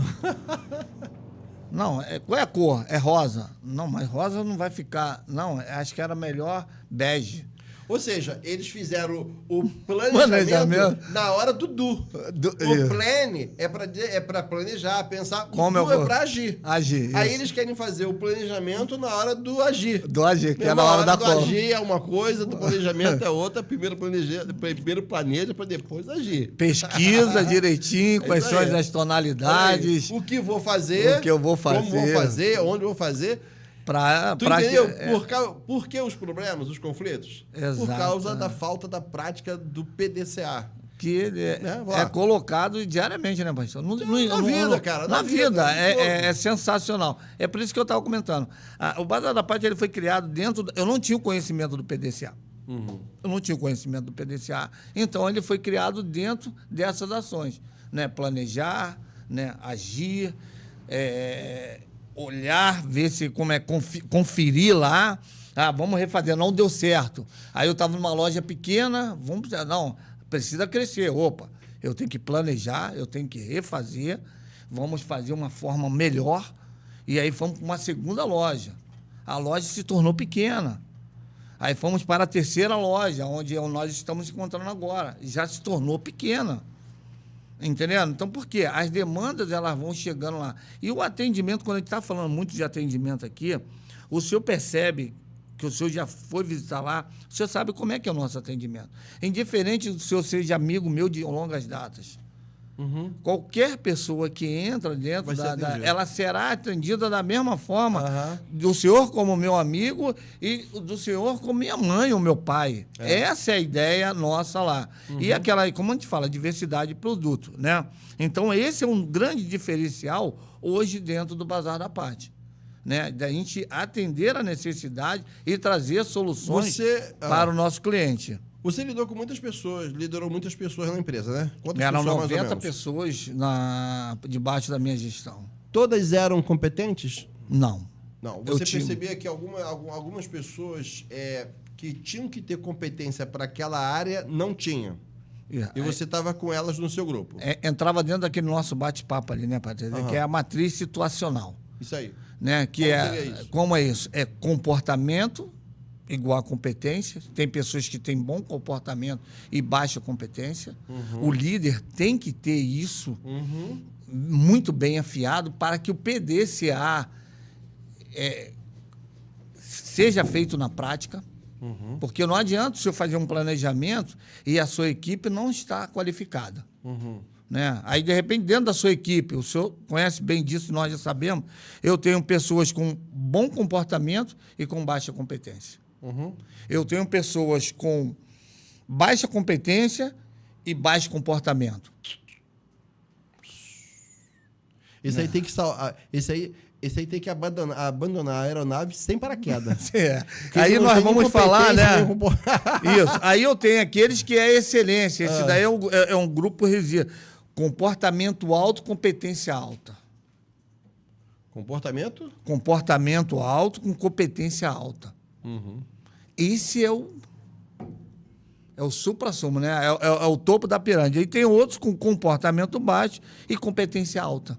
Não, qual é a cor? É rosa. Não, mas rosa não vai ficar... Não, acho que era melhor bege. Ou seja, eles fizeram o planejamento na hora do do. O plan é para planejar, pensar. Como o do é para agir. Agir. Aí isso. eles querem fazer o planejamento na hora do agir. Do agir, que é na hora da do compra. agir é uma coisa, do planejamento é outra. Primeiro planeja para depois agir. Pesquisa direitinho quais são as tonalidades. O que vou fazer. O que eu vou fazer. Como vou fazer, onde vou fazer. Tu entendeu? Por que os problemas, os conflitos? Exato. Por causa da falta da prática do PDCA. Que ele é colocado diariamente, né, pastor? Na vida, cara. Na vida. É sensacional. É por isso que eu estava comentando. O Bazar da Paz ele foi criado dentro... Eu não tinha o conhecimento do PDCA. Uhum. Eu não tinha o conhecimento do PDCA. Então, ele foi criado dentro dessas ações. Né? Planejar, né? Agir... olhar, ver se como é conferir lá. Vamos refazer, não deu certo. Aí eu estava numa loja pequena, precisa crescer. Opa, eu tenho que planejar, eu tenho que refazer, vamos fazer uma forma melhor. E aí fomos para uma segunda loja. A loja se tornou pequena. Aí fomos para a terceira loja, onde nós estamos encontrando agora. Já se tornou pequena. Entendendo? Então, por quê? As demandas, elas vão chegando lá. E o atendimento, quando a gente está falando muito de atendimento aqui, o senhor percebe que o senhor já foi visitar lá, o senhor sabe como é que é o nosso atendimento. Indiferente do senhor seja amigo meu de longas datas. Uhum. Qualquer pessoa que entra dentro ela será atendida da mesma forma do senhor como meu amigo e do senhor como minha mãe ou meu pai. Essa é a ideia nossa lá. E aquela, como a gente fala, diversidade de produto, né? Então, esse é um grande diferencial hoje dentro do Bazar da Paz. Né? Da gente atender a necessidade e trazer soluções para o nosso cliente. Você liderou muitas pessoas na empresa, né? Quantas eram pessoas, 90 pessoas debaixo da minha gestão. Todas eram competentes? Não. Você percebia que algumas pessoas que tinham que ter competência para aquela área não tinham? E você estava com elas no seu grupo? Entrava dentro daquele nosso bate-papo ali, né, Patrícia? Que é a matriz situacional. Isso aí. Né? Como é isso? É comportamento igual a competência. Tem pessoas que têm bom comportamento e baixa competência. O líder tem que ter isso muito bem afiado para que o PDCA seja feito na prática. Porque não adianta o senhor fazer um planejamento e a sua equipe não está qualificada. Né? Aí, de repente, dentro da sua equipe, o senhor conhece bem disso, nós já sabemos, eu tenho pessoas com bom comportamento e com baixa competência. Eu tenho pessoas com baixa competência e baixo comportamento. Esse aí tem que salvar. Esse aí esse aí tem que abandonar a aeronave sem paraquedas. Aí nós vamos falar, né? Isso. Aí eu tenho aqueles que é excelência. Esse daí é um grupo resíduo. Comportamento alto, competência alta. Comportamento? Comportamento alto com competência alta. Uhum. Esse é o supra-sumo, né? É o topo da pirâmide. Aí tem outros com comportamento baixo e competência alta.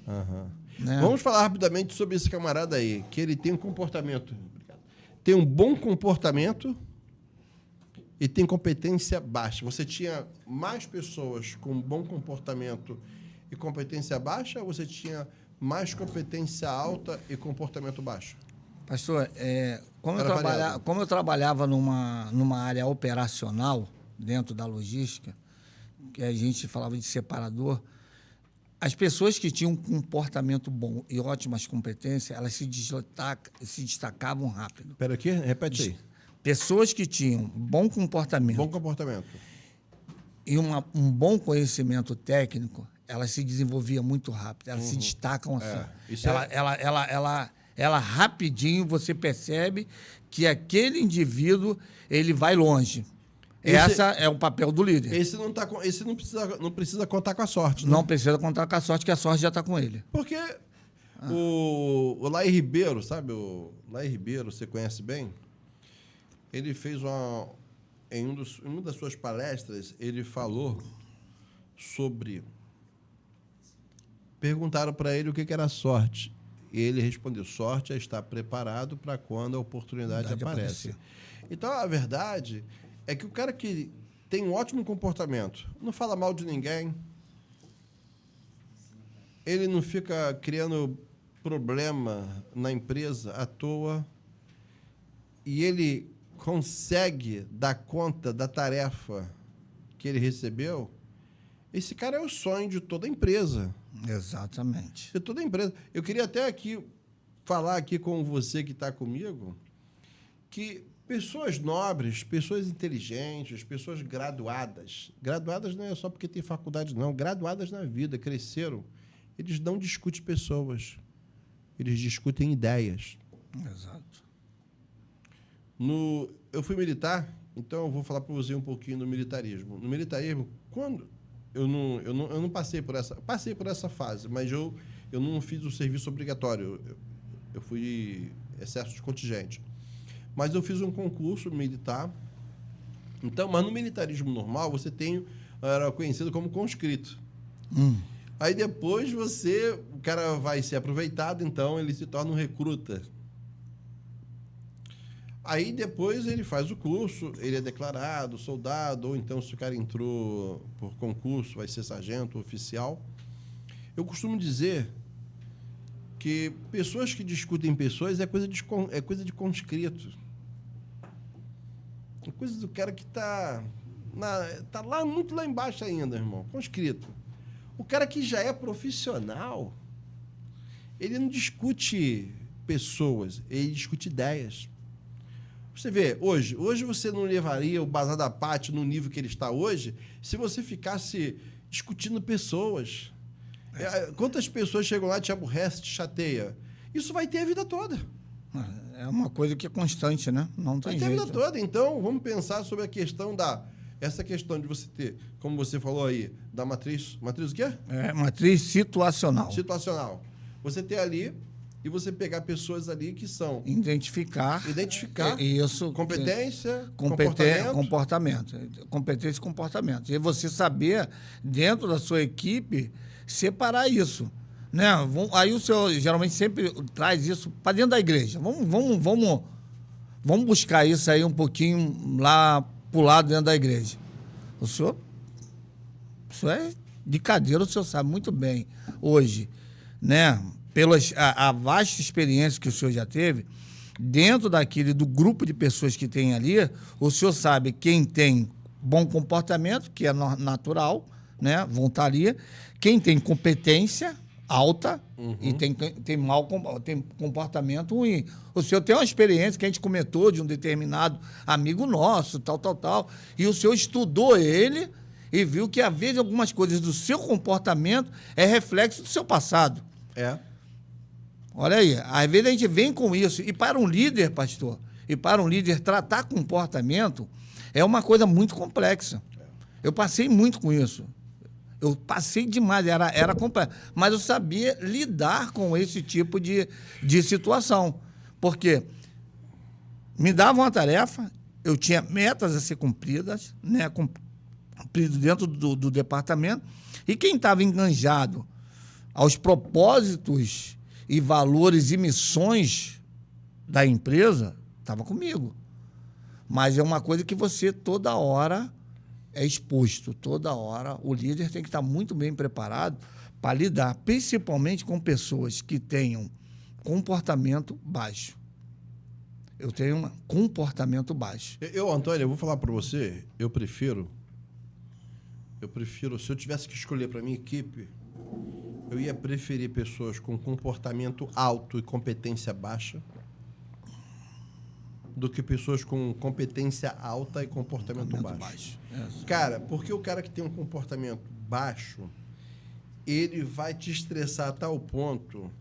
Uhum. Né? Vamos falar rapidamente sobre esse camarada aí, que ele tem um comportamento. Tem um bom comportamento e tem competência baixa. Você tinha mais pessoas com bom comportamento e competência baixa, ou você tinha mais competência alta e comportamento baixo? Pastor, como eu trabalhava numa área operacional, dentro da logística, que a gente falava de separador, as pessoas que tinham um comportamento bom e ótimas competências, elas se destacavam rápido. Espera aqui, repete aí. Pessoas que tinham bom comportamento. Bom comportamento. E um bom conhecimento técnico, elas se desenvolviam muito rápido, elas se destacam assim. Ela rapidinho você percebe que aquele indivíduo ele vai longe. Esse é o papel do líder. Esse não precisa contar com a sorte. Né? Não precisa contar com a sorte, que a sorte já está com ele. Porque o Laí Ribeiro, sabe? O Laí Ribeiro, você conhece bem? Ele fez em uma das suas palestras, ele falou sobre... Perguntaram para ele o que era sorte. E ele respondeu, sorte é estar preparado para quando a oportunidade aparece. Então, a verdade é que o cara que tem um ótimo comportamento, não fala mal de ninguém, ele não fica criando problema na empresa à toa, e ele consegue dar conta da tarefa que ele recebeu, esse cara é o sonho de toda empresa. Exatamente. De toda empresa. Eu queria até aqui falar aqui com você que está comigo que pessoas nobres, pessoas inteligentes, pessoas graduadas não é só porque tem faculdade, não, graduadas na vida, cresceram, eles não discutem pessoas, eles discutem ideias. Exato. Eu fui militar, então eu vou falar para você um pouquinho do militarismo. No militarismo, quando eu não passei por essa fase, mas eu não fiz o serviço obrigatório. Eu fui excesso de contingente. Mas eu fiz um concurso militar. Então, mas no militarismo normal, você era conhecido como conscrito. Aí depois o cara vai ser aproveitado, então ele se torna um recruta. Aí depois ele faz o curso, ele é declarado soldado, ou então se o cara entrou por concurso, vai ser sargento, oficial. Eu costumo dizer que pessoas que discutem pessoas é coisa de conscrito. É coisa do cara que está lá, muito lá embaixo ainda, irmão, conscrito. O cara que já é profissional, ele não discute pessoas, ele discute ideias. Você vê, hoje você não levaria o Bazar da Pátria no nível que ele está hoje se você ficasse discutindo pessoas. Quantas pessoas chegam lá, te aborrecem, te chateia? Isso vai ter a vida toda. É uma coisa que é constante, né? Não tem jeito. Vai ter a vida toda. Então, vamos pensar sobre a questão essa questão de você ter, como você falou aí, da matriz o quê? Matriz situacional. Situacional. Você ter ali e você pegar pessoas ali que são... Identificar. Isso. Competência, comportamento. Competência e comportamento. E você saber, dentro da sua equipe, separar isso. Né? Aí o senhor geralmente sempre traz isso para dentro da igreja. Vamos buscar isso aí um pouquinho lá pro lado dentro da igreja. O senhor é de cadeira, o senhor sabe muito bem hoje, né? A vasta experiência que o senhor já teve, dentro do grupo de pessoas que tem ali, o senhor sabe quem tem bom comportamento, que é natural, né? Voluntaria, quem tem competência alta e tem comportamento ruim. O senhor tem uma experiência que a gente comentou de um determinado amigo nosso, tal, e o senhor estudou ele e viu que, às vezes, algumas coisas do seu comportamento é reflexo do seu passado. Olha aí, às vezes a gente vem com isso. E para um líder, pastor, e para um líder tratar comportamento é uma coisa muito complexa. Eu passei muito com isso. Eu passei demais, era complexo. Mas eu sabia lidar com esse tipo de situação. Porque me davam uma tarefa, eu tinha metas a ser cumpridas, né, cumpridas dentro do departamento, e quem estava enganjado aos propósitos e valores e missões da empresa estava comigo. Mas é uma coisa que você toda hora é exposto, toda hora. O líder tem que estar muito bem preparado para lidar, principalmente com pessoas que tenham comportamento baixo. Eu tenho um comportamento baixo. Antônio, eu vou falar para você, eu prefiro, se eu tivesse que escolher para minha equipe, eu ia preferir pessoas com comportamento alto e competência baixa do que pessoas com competência alta e comportamento baixo. Cara, porque o cara que tem um comportamento baixo, ele vai te estressar a tal ponto,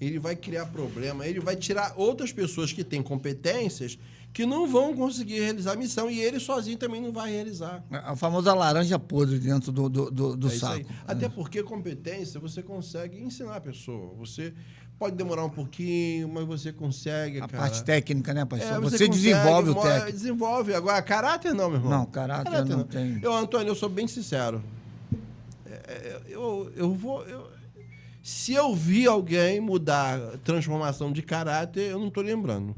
ele vai criar problema, ele vai tirar outras pessoas que têm competências que não vão conseguir realizar a missão e ele sozinho também não vai realizar. A famosa laranja podre dentro do saco. Até porque competência você consegue ensinar a pessoa. Você pode demorar um pouquinho, mas você consegue, a parte técnica, né, pastor? Você desenvolve o técnico. Desenvolve. Agora, caráter não, meu irmão. Não, caráter não tem. Antônio, eu sou bem sincero. Se eu vi alguém mudar transformação de caráter, eu não estou lembrando.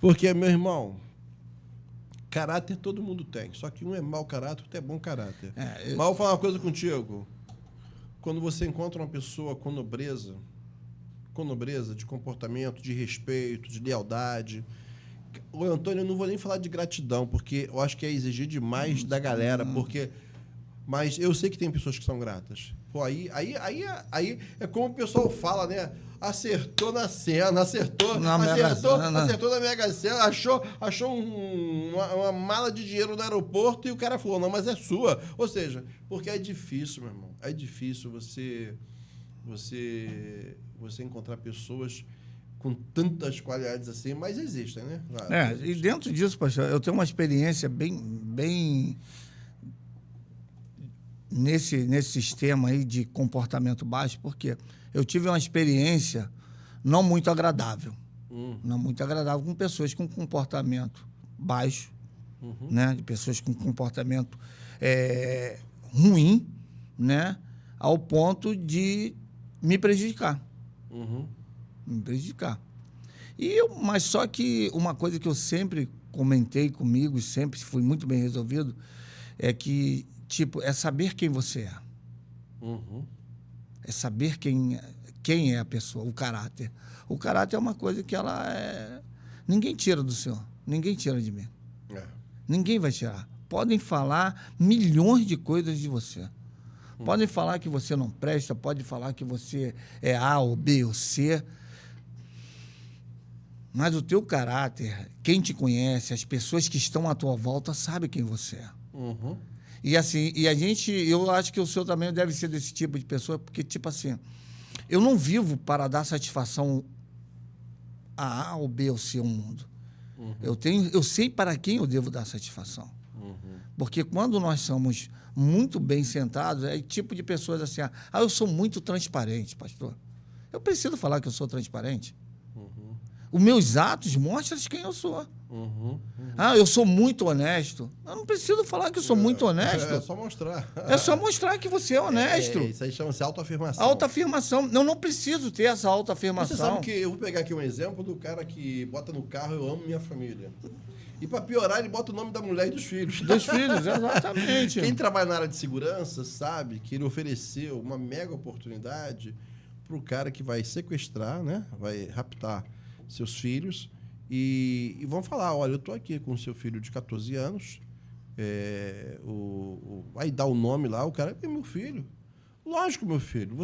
Porque, meu irmão, caráter todo mundo tem. Só que um é mau caráter, outro é bom caráter. Mas eu vou falar uma coisa contigo. Quando você encontra uma pessoa com nobreza de comportamento, de respeito, de lealdade. Ô, Antônio, eu não vou nem falar de gratidão, porque eu acho que é exigir demais da galera, mas eu sei que tem pessoas que são gratas. Pô, aí é como o pessoal fala, né? Acertou na cena, acertou na Mega Sena, achou uma mala de dinheiro no aeroporto e o cara falou, não, mas é sua. Ou seja, porque é difícil, meu irmão. É difícil você encontrar pessoas com tantas qualidades assim, mas existem, né? Claro, e dentro disso, pastor, eu tenho uma experiência bem nesse sistema aí de comportamento baixo, porque eu tive uma experiência não muito agradável. Não muito agradável com pessoas com comportamento baixo, né? De pessoas com comportamento ruim, né? Ao ponto de me prejudicar. Me prejudicar. Mas só que uma coisa que eu sempre comentei comigo, sempre fui muito bem resolvido, é que, é saber quem você é. É saber quem é a pessoa, o caráter. O caráter é uma coisa que ninguém tira do senhor, ninguém tira de mim. Ninguém vai tirar. Podem falar milhões de coisas de você. Podem falar que você não presta, pode falar que você é A ou B ou C, mas o teu caráter, quem te conhece, as pessoas que estão à tua volta, sabem quem você é. E assim, eu acho que o senhor também deve ser desse tipo de pessoa, porque, eu não vivo para dar satisfação a A ou B ou C ao mundo. Eu sei para quem eu devo dar satisfação. Porque quando nós somos muito bem sentados, é tipo de pessoas assim, eu sou muito transparente, pastor. Eu preciso falar que eu sou transparente? Os meus atos mostram quem eu sou. Eu sou muito honesto. Eu não preciso falar que eu sou muito honesto. É só mostrar. É só mostrar que você é honesto. Isso aí chama-se autoafirmação. Autoafirmação. Eu não preciso ter essa autoafirmação. Você sabe que eu vou pegar aqui um exemplo do cara que bota no carro, eu amo minha família. E para piorar, ele bota o nome da mulher e dos filhos. Dos filhos, exatamente. Quem trabalha na área de segurança sabe que ele ofereceu uma mega oportunidade para o cara que vai sequestrar, né? Vai raptar seus filhos e vão falar, olha, eu estou aqui com o seu filho de 14 anos, vai dar o nome lá, o cara é meu filho. Lógico, meu filho,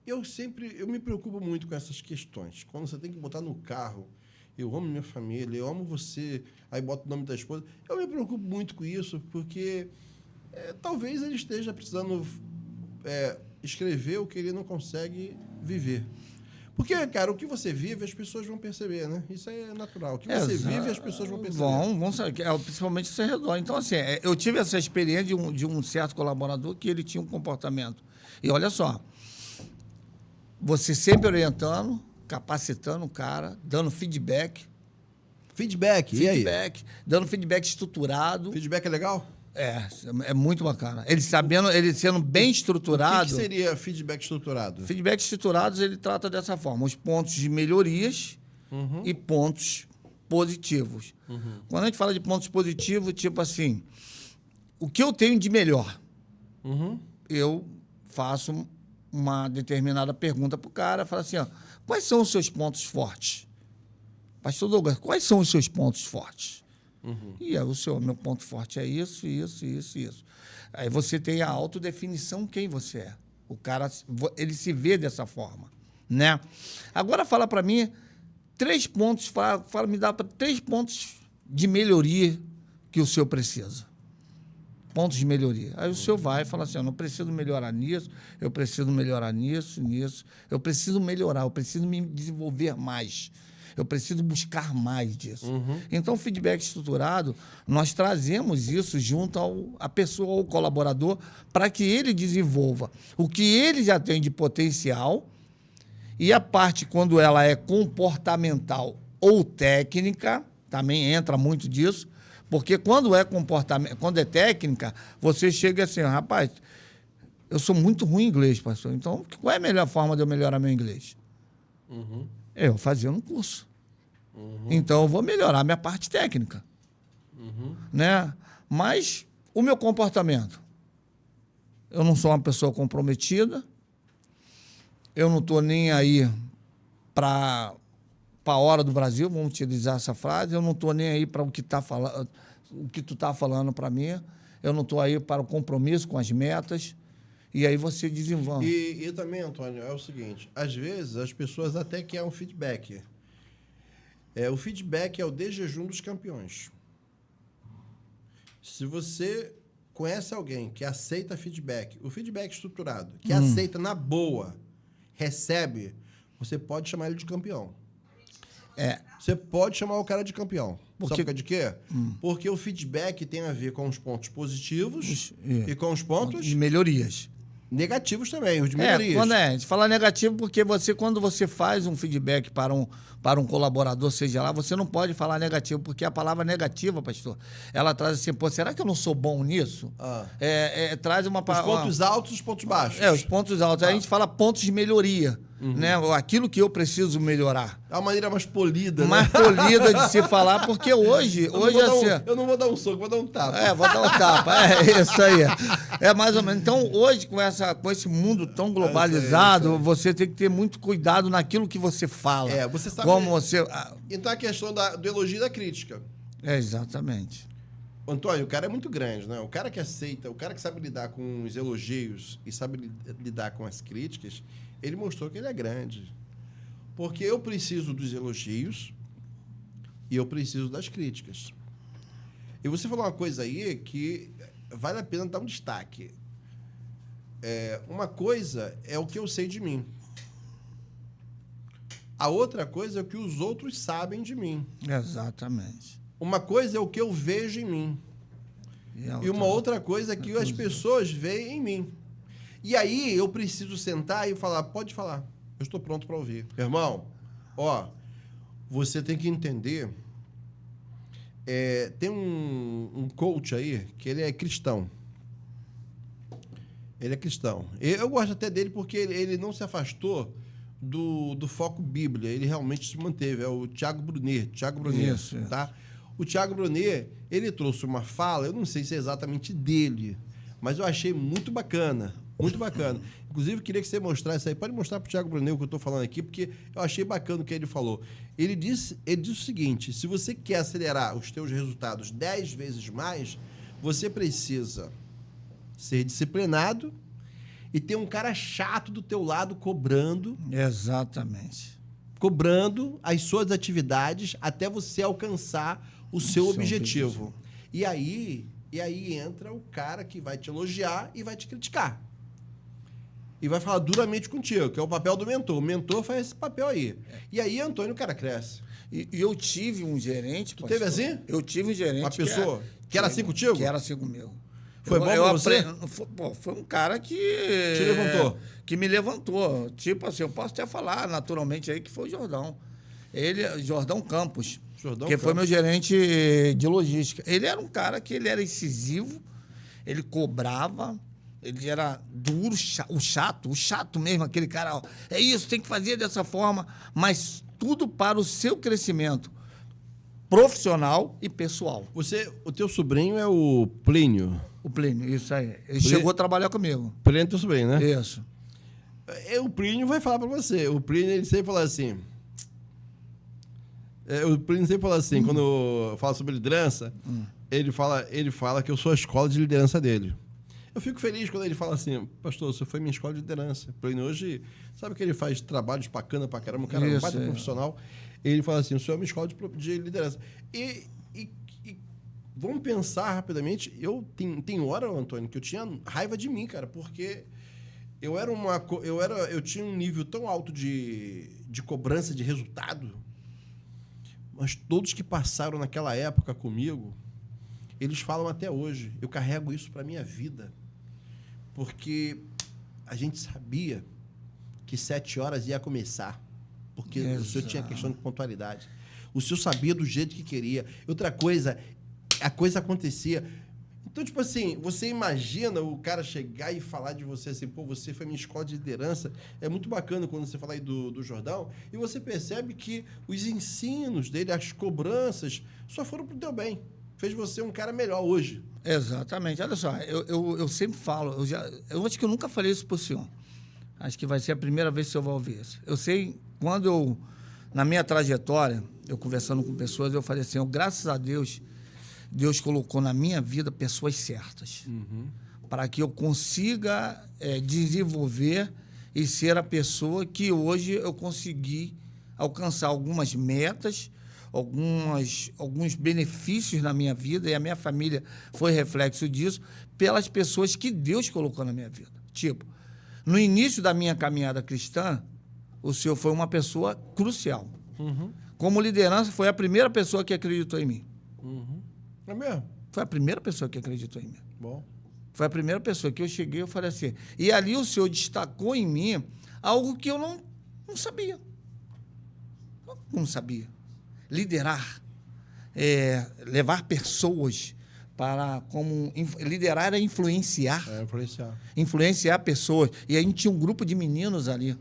eu me preocupo muito com essas questões. Quando você tem que botar no carro, eu amo minha família, eu amo você, aí bota o nome da esposa, eu me preocupo muito com isso, porque talvez ele esteja precisando escrever o que ele não consegue viver. Porque, cara, o que você vive, as pessoas vão perceber, né? Isso aí é natural. O que você vive, as pessoas vão perceber. Vão saber, principalmente ao redor. Então, assim, eu tive essa experiência de um certo colaborador que ele tinha um comportamento. E olha só, você sempre orientando, capacitando o cara, dando feedback. Feedback, e aí? Dando feedback estruturado. Feedback é legal? É muito bacana. Ele sendo bem estruturado. O que seria feedback estruturado? Feedback estruturados, ele trata dessa forma: os pontos de melhorias e pontos positivos. Quando a gente fala de pontos positivos, tipo assim, o que eu tenho de melhor? Eu faço uma determinada pergunta para o cara, falo assim, ó, quais são os seus pontos fortes? Pastor Douglas, quais são os seus pontos fortes? E aí, meu ponto forte é isso, isso, isso, isso. Aí você tem a autodefinição quem você é. O cara, ele se vê dessa forma, né? Agora fala para mim 3 pontos, me dá 3 pontos de melhoria que o senhor precisa. Pontos de melhoria. Aí o senhor vai e fala assim, eu não preciso melhorar nisso, eu preciso melhorar nisso, nisso. Eu preciso melhorar, eu preciso me desenvolver mais. Eu preciso buscar mais disso. Então, o feedback estruturado, nós trazemos isso junto à pessoa, ao colaborador, para que ele desenvolva o que ele já tem de potencial e a parte, quando ela é comportamental ou técnica, também entra muito disso, porque quando é técnica, você chega assim, rapaz, eu sou muito ruim em inglês, pastor, então qual é a melhor forma de eu melhorar meu inglês? Eu fazia um curso. Então, eu vou melhorar a minha parte técnica. Né? Mas o meu comportamento, eu não sou uma pessoa comprometida, eu não estou nem aí para a hora do Brasil, vamos utilizar essa frase, eu não estou nem aí para o que tu está falando para mim, eu não estou aí para o compromisso com as metas, e aí você desenvolve. E também, Antônio, é o seguinte, às vezes as pessoas até querem um feedback. O feedback é o desjejum dos campeões. Se você conhece alguém que aceita feedback, o feedback estruturado, que aceita na boa, recebe, você pode chamar ele de campeão. Você pode chamar o cara de campeão. Sabe por causa de quê? Porque o feedback tem a ver com os pontos positivos e com os pontos... de melhorias. Negativos também, os de melhorias. A gente fala negativo porque quando você faz um feedback para um colaborador, seja lá, você não pode falar negativo, porque a palavra negativa, pastor, ela traz assim, pô, será que eu não sou bom nisso? Traz uma... Os pontos altos e os pontos baixos. Os pontos altos. Aí a gente fala pontos de melhoria, né? Aquilo que eu preciso melhorar. É uma maneira mais polida, mais polida de se falar, porque hoje eu não vou dar um soco, vou dar um tapa. Vou dar um tapa. Isso aí. É mais ou menos. Então, hoje, com esse mundo tão globalizado, você tem que ter muito cuidado naquilo que você fala. Você sabe. Então, a questão do elogio e da crítica. Exatamente. Antônio, o cara é muito grande, né? O cara que aceita, o cara que sabe lidar com os elogios e sabe lidar com as críticas, ele mostrou que ele é grande. Porque eu preciso dos elogios e eu preciso das críticas. E você falou uma coisa aí que vale a pena dar um destaque. Uma coisa é o que eu sei de mim. A outra coisa é o que os outros sabem de mim. Exatamente. Uma coisa é o que eu vejo em mim. E uma outra coisa é que as pessoas veem em mim. E aí eu preciso sentar e falar, pode falar, eu estou pronto para ouvir. Irmão, você tem que entender, tem um coach aí que ele é cristão. Ele é cristão. Eu gosto até dele porque ele não se afastou do foco Bíblia, ele realmente se manteve. É o Thiago Brunet. Isso. Tá? O Thiago Brunet, ele trouxe uma fala, eu não sei se é exatamente dele, mas eu achei muito bacana. Muito bacana. Inclusive, queria que você mostrasse isso aí. Pode mostrar para o Thiago Brunet o que eu estou falando aqui, porque eu achei bacana o que ele falou. Ele disse o seguinte, se você quer acelerar os teus resultados 10 vezes mais, você precisa ser disciplinado e ter um cara chato do teu lado cobrando. Exatamente. Cobrando as suas atividades até você alcançar o seu objetivo. E aí entra o cara que vai te elogiar e vai te criticar. e vai falar duramente contigo, que é o papel do mentor. O mentor faz esse papel aí. E aí, Antônio, o cara cresce. E eu tive um gerente... Tu teve assim? Eu tive um gerente... Uma pessoa que era assim contigo? Que era assim comigo. Foi bom pra você? Foi um cara que... Te levantou? Que me levantou. Tipo assim, eu posso até falar naturalmente aí que foi o Jordão. Jordão Campos. Foi meu gerente de logística. Ele era um cara que ele era incisivo, ele cobrava, ele era duro, o chato mesmo, aquele cara, ó, é isso, tem que fazer dessa forma, mas tudo para o seu crescimento profissional e pessoal. O teu sobrinho é o Plínio? O Plínio, isso aí. Ele chegou a trabalhar comigo. Plínio é teu sobrinho, né? Isso. O Plínio vai falar para você. O Plínio, ele sempre fala assim... O Plínio sempre fala assim, quando fala sobre liderança, ele fala que eu sou a escola de liderança dele. Eu fico feliz quando ele fala assim, pastor, você foi minha escola de liderança. Plínio hoje, sabe que ele faz trabalhos bacana pra caramba, um cara um baita profissional. Ele fala assim, o senhor é minha escola de liderança. E vamos pensar rapidamente, tem hora, Antônio, que eu tinha raiva de mim, cara, porque eu tinha um nível tão alto de cobrança de resultado, mas todos que passaram naquela época comigo, eles falam até hoje. Eu carrego isso para a minha vida. Porque a gente sabia que 7 horas ia começar. Porque o senhor tinha questão de pontualidade. O senhor sabia do jeito que queria. Outra coisa, a coisa acontecia. Então, tipo assim, você imagina o cara chegar e falar de você assim, pô, você foi minha escola de liderança. É muito bacana quando você fala aí do Jordão, e você percebe que os ensinos dele, as cobranças, só foram pro teu bem. Fez você um cara melhor hoje. Exatamente. Olha só, eu sempre falo, eu acho que eu nunca falei isso pro senhor. Acho que vai ser a primeira vez que o senhor vai ouvir isso. Eu sei, na minha trajetória, eu conversando com pessoas, eu falei assim, graças a Deus, Deus colocou na minha vida pessoas certas para que eu consiga desenvolver e ser a pessoa que hoje eu consegui alcançar algumas metas, alguns benefícios na minha vida, e a minha família foi reflexo disso, pelas pessoas que Deus colocou na minha vida. Tipo, no início da minha caminhada cristã, o senhor foi uma pessoa crucial. Como liderança, foi a primeira pessoa que acreditou em mim. É mesmo? Foi a primeira pessoa que acreditou em mim. Bom. Foi a primeira pessoa que eu cheguei e falei assim. E ali o senhor destacou em mim algo que eu não sabia. Não sabia. Liderar. Levar pessoas para... liderar é influenciar. Influenciar pessoas. E a gente tinha um grupo de meninos ali.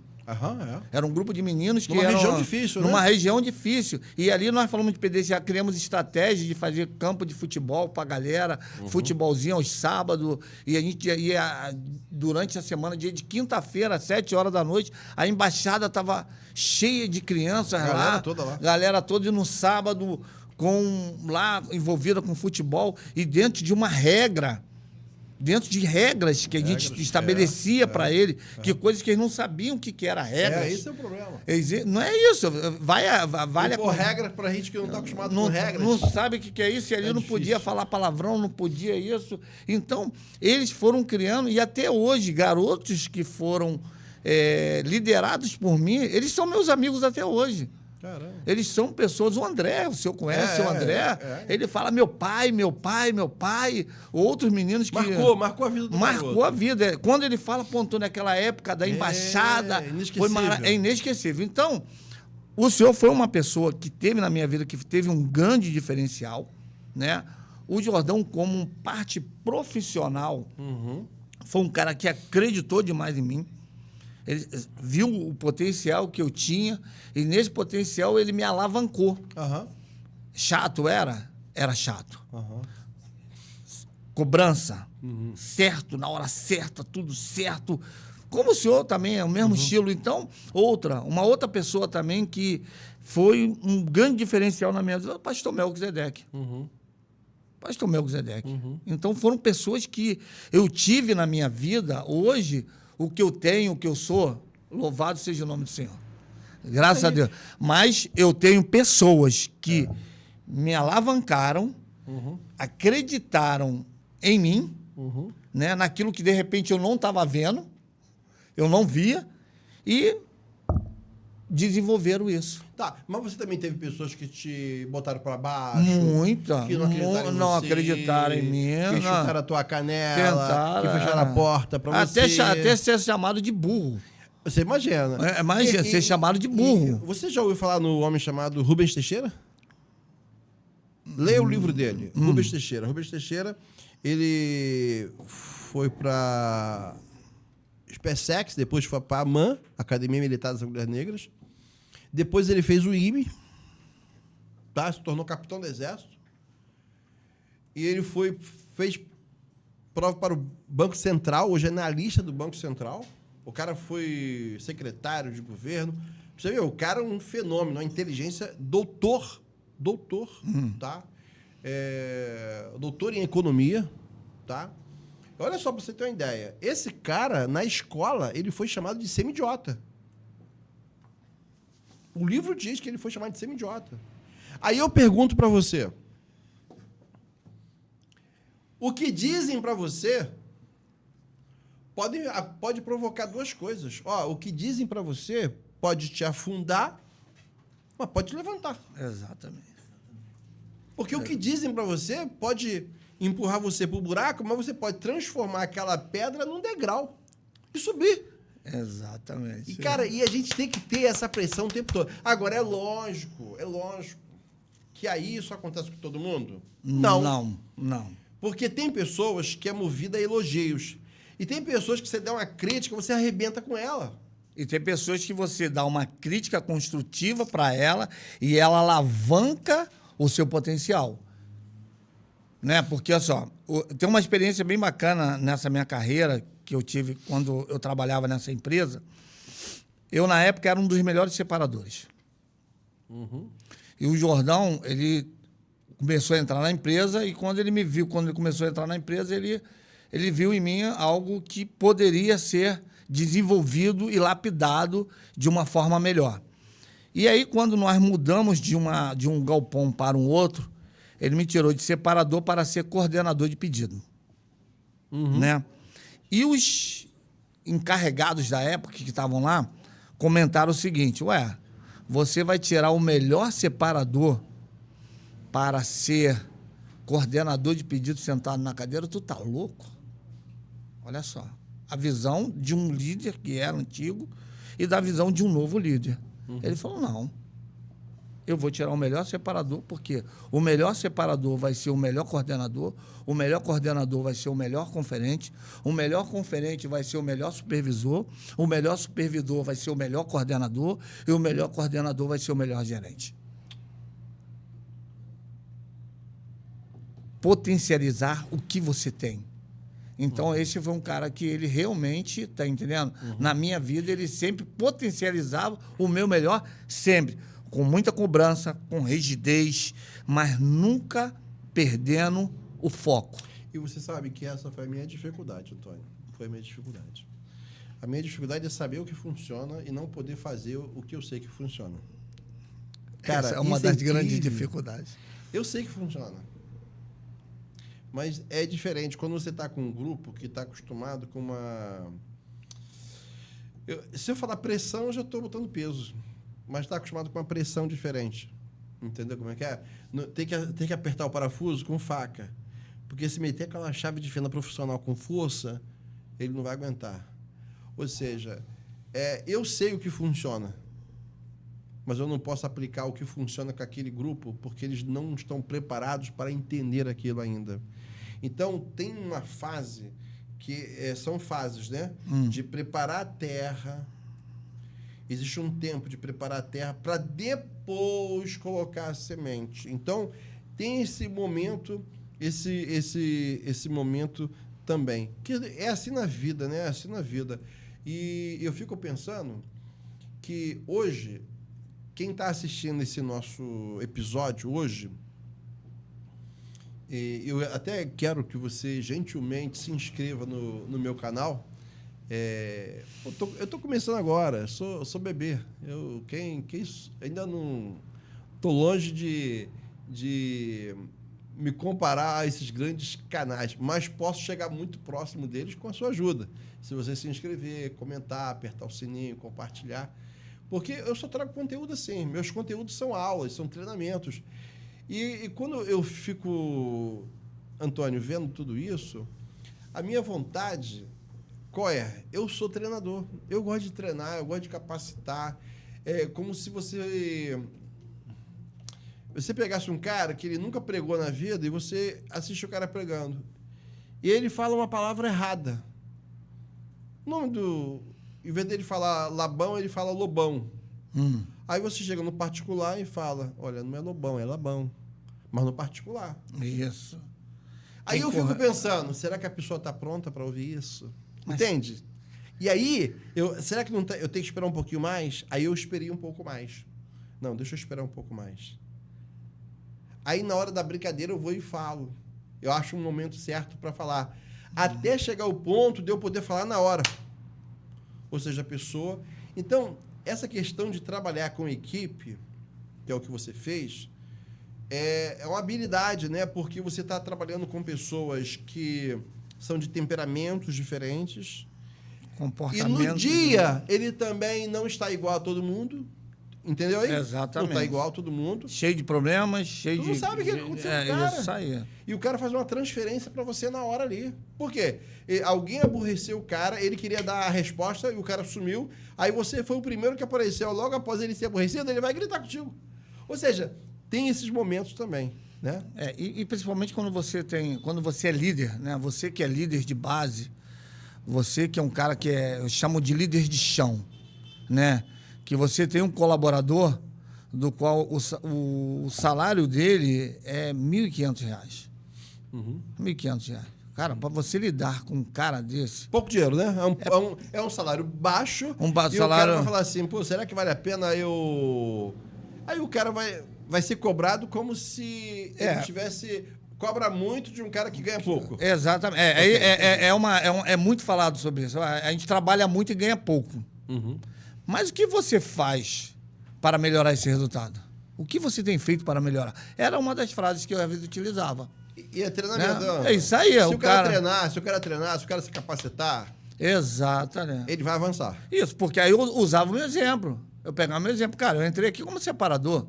Era um grupo de meninos que numa região difícil, numa região difícil. E ali nós falamos de PD, já criamos estratégias de fazer campo de futebol para a galera, futebolzinho aos sábados. E a gente ia, durante a semana, dia de quinta-feira, às 7 horas da noite, a embaixada estava cheia de crianças lá. Galera toda, e no sábado, lá envolvida com futebol, e dentro de uma regra. Dentro de regras que a gente estabelecia para ele, que coisas que eles não sabiam o que era regras. Esse é o problema. Não é isso. Vale regras para a gente que não está acostumado com regras. Não sabe o que é isso, e ali não podia falar palavrão, não podia isso. Então, eles foram criando, e até hoje, garotos que foram liderados por mim, eles são meus amigos até hoje. Caramba. Eles são pessoas, o André, o senhor conhece o André? Ele fala meu pai, outros meninos que... Marcou a vida do Marcou a vida. Quando ele fala, apontou naquela época da embaixada, é inesquecível. Então, o senhor foi uma pessoa que teve na minha vida, que teve um grande diferencial, né? O Jordão, como parte profissional, foi um cara que acreditou demais em mim. Ele viu o potencial que eu tinha, e nesse potencial ele me alavancou. Chato era? Era chato. Cobrança, certo, na hora certa, tudo certo. Como o senhor também é o mesmo estilo. Então, uma outra pessoa também que foi um grande diferencial na minha vida, o pastor Melquisedeque. Pastor Melquisedeque. Então, foram pessoas que eu tive na minha vida. Hoje, o que eu tenho, o que eu sou, louvado seja o nome do Senhor. Graças a Deus. Mas eu tenho pessoas que me alavancaram, acreditaram em mim, né, naquilo que, de repente, eu não estava vendo. eu não via, e desenvolveram isso. Tá, mas você também teve pessoas que te botaram para baixo? Muita. Que não acreditaram em mim. Que chutaram a tua canela, Tentaram, que fecharam a porta para você. Até ser chamado de burro. Você imagina. Imagina, ser chamado de burro. Você já ouviu falar no homem chamado Rubens Teixeira? Leia o livro dele, Rubens Teixeira. Rubens Teixeira, ele foi para SpaceX, depois foi para a AMAN, Academia Militar das Agulhas Negras. Depois ele fez o IME, tá? Se tornou capitão do Exército. E ele fez prova para o Banco Central, hoje é analista do Banco Central. O cara foi secretário de governo. Você vê, o cara é um fenômeno, uma inteligência, doutor, tá? Doutor em economia, tá? Olha só, para você ter uma ideia. Esse cara, na escola, ele foi chamado de semi-idiota. O livro diz que ele foi chamado de semi-idiota. Aí eu pergunto para você. O que dizem para você pode provocar duas coisas. O que dizem para você pode te afundar, mas pode te levantar. Exatamente. Porque o que dizem para você pode empurrar você para o buraco, mas você pode transformar aquela pedra num degrau e subir. Exatamente. E, cara, e a gente tem que ter essa pressão o tempo todo. Agora, é lógico que aí isso acontece com todo mundo? Não. Porque tem pessoas que é movida a elogios. E tem pessoas que você dá uma crítica, você arrebenta com ela. E tem pessoas que você dá uma crítica construtiva para ela e ela alavanca o seu potencial. Né? Porque, olha só, tem uma experiência bem bacana nessa minha carreira que eu tive quando eu trabalhava nessa empresa. Eu, na época, era um dos melhores separadores. Uhum. E o Jordão, ele começou a entrar na empresa e quando ele me viu, quando ele começou a entrar na empresa, ele viu em mim algo que poderia ser desenvolvido e lapidado de uma forma melhor. E aí, quando nós mudamos de um galpão para um outro, ele me tirou de separador para ser coordenador de pedido. Uhum. Né? E os encarregados da época que estavam lá comentaram o seguinte: você vai tirar o melhor separador para ser coordenador de pedido sentado na cadeira? Tu tá louco? Olha só. A visão de um líder que era antigo e da visão de um novo líder. Uhum. Ele falou, não. Eu vou tirar o melhor separador, porque o melhor separador vai ser o melhor coordenador vai ser o melhor conferente vai ser o melhor supervisor vai ser o melhor coordenador e o melhor coordenador vai ser o melhor gerente. Potencializar o que você tem. Então, esse foi um cara que ele realmente, tá entendendo? Na minha vida, ele sempre potencializava o meu melhor, sempre. Com muita cobrança, com rigidez, mas nunca perdendo o foco. E você sabe que essa foi a minha dificuldade, Antônio. Foi a minha dificuldade. A minha dificuldade é saber o que funciona e não poder fazer o que eu sei que funciona. Cara, essa é uma das grandes dificuldades. Eu sei que funciona. Mas é diferente quando você está com um grupo que está acostumado com uma... se eu falar pressão, eu já estou botando peso. Mas está acostumado com uma pressão diferente. Entendeu como é que é? Tem que apertar o parafuso com faca. Porque se meter aquela chave de fenda profissional com força, ele não vai aguentar. Ou seja, eu sei o que funciona, mas eu não posso aplicar o que funciona com aquele grupo porque eles não estão preparados para entender aquilo ainda. Então, tem uma fase que são fases, né? De preparar a terra. Existe um tempo de preparar a terra para depois colocar a semente. Então, tem esse momento, esse momento também. Que é assim na vida, né? É assim na vida. E eu fico pensando que hoje, quem está assistindo esse nosso episódio hoje, eu até quero que você gentilmente se inscreva no meu canal. Eu tô começando agora, sou bebê. Quem ainda não tô longe de me comparar a esses grandes canais, mas posso chegar muito próximo deles com a sua ajuda. Se você se inscrever, comentar, apertar o sininho, compartilhar. Porque eu só trago conteúdo assim. Meus conteúdos são aulas, são treinamentos. E quando eu fico, Antônio, vendo tudo isso, a minha vontade, qual é? Eu sou treinador. Eu gosto de treinar, eu gosto de capacitar. É como se você pegasse um cara que ele nunca pregou na vida e você assiste o cara pregando. E ele fala uma palavra errada. O nome do... Em vez dele falar Labão, ele fala Lobão. Aí você chega no particular e fala, olha, não é Lobão, é Labão. Mas no particular. Isso. Aí eu fico pensando, será que a pessoa está pronta para ouvir isso? Entende? E aí, será que não tá, eu tenho que esperar um pouquinho mais? Aí eu esperei um pouco mais. Não, deixa eu esperar um pouco mais. Aí, na hora da brincadeira, eu vou e falo. Eu acho um momento certo para falar. Até chegar ao ponto de eu poder falar na hora. Ou seja, a pessoa... Então, essa questão de trabalhar com equipe, que é o que você fez, é uma habilidade, né? Porque você está trabalhando com pessoas que são de temperamentos diferentes. Comportamentos. E no dia, ele também não está igual a todo mundo. Entendeu aí? Exatamente. Não está igual a todo mundo. Cheio de problemas, cheio Tu de... não sabe o que aconteceu com o cara. Isso aí. E o cara faz uma transferência para você na hora ali. Por quê? Alguém aborreceu o cara, ele queria dar a resposta e o cara sumiu. Aí você foi o primeiro que apareceu. Logo após ele ser aborrecido, ele vai gritar contigo. Ou seja, tem esses momentos também, né? E principalmente quando você é líder, né? Você que é líder de base, você que é um cara que eu chamo de líder de chão, né? Que você tem um colaborador do qual o salário dele é R$ 1.500. Uhum. R$ 1.500. Cara, para você lidar com um cara desse... Pouco dinheiro, né? É um salário baixo. E salário... o cara vai falar assim, pô, será que vale a pena eu... Aí o cara vai ser cobrado como se ele tivesse... Cobra muito de um cara que ganha pouco. Exatamente. É muito falado sobre isso. A gente trabalha muito e ganha pouco. Uhum. Mas o que você faz para melhorar esse resultado? O que você tem feito para melhorar? Era uma das frases que eu às vezes utilizava. E é treinamento. Né? É isso aí. Se o cara treinar, se o cara se capacitar... Exatamente. Ele vai avançar. Isso, porque aí eu usava o meu exemplo. Eu pegava o meu exemplo. Cara, eu entrei aqui como separador.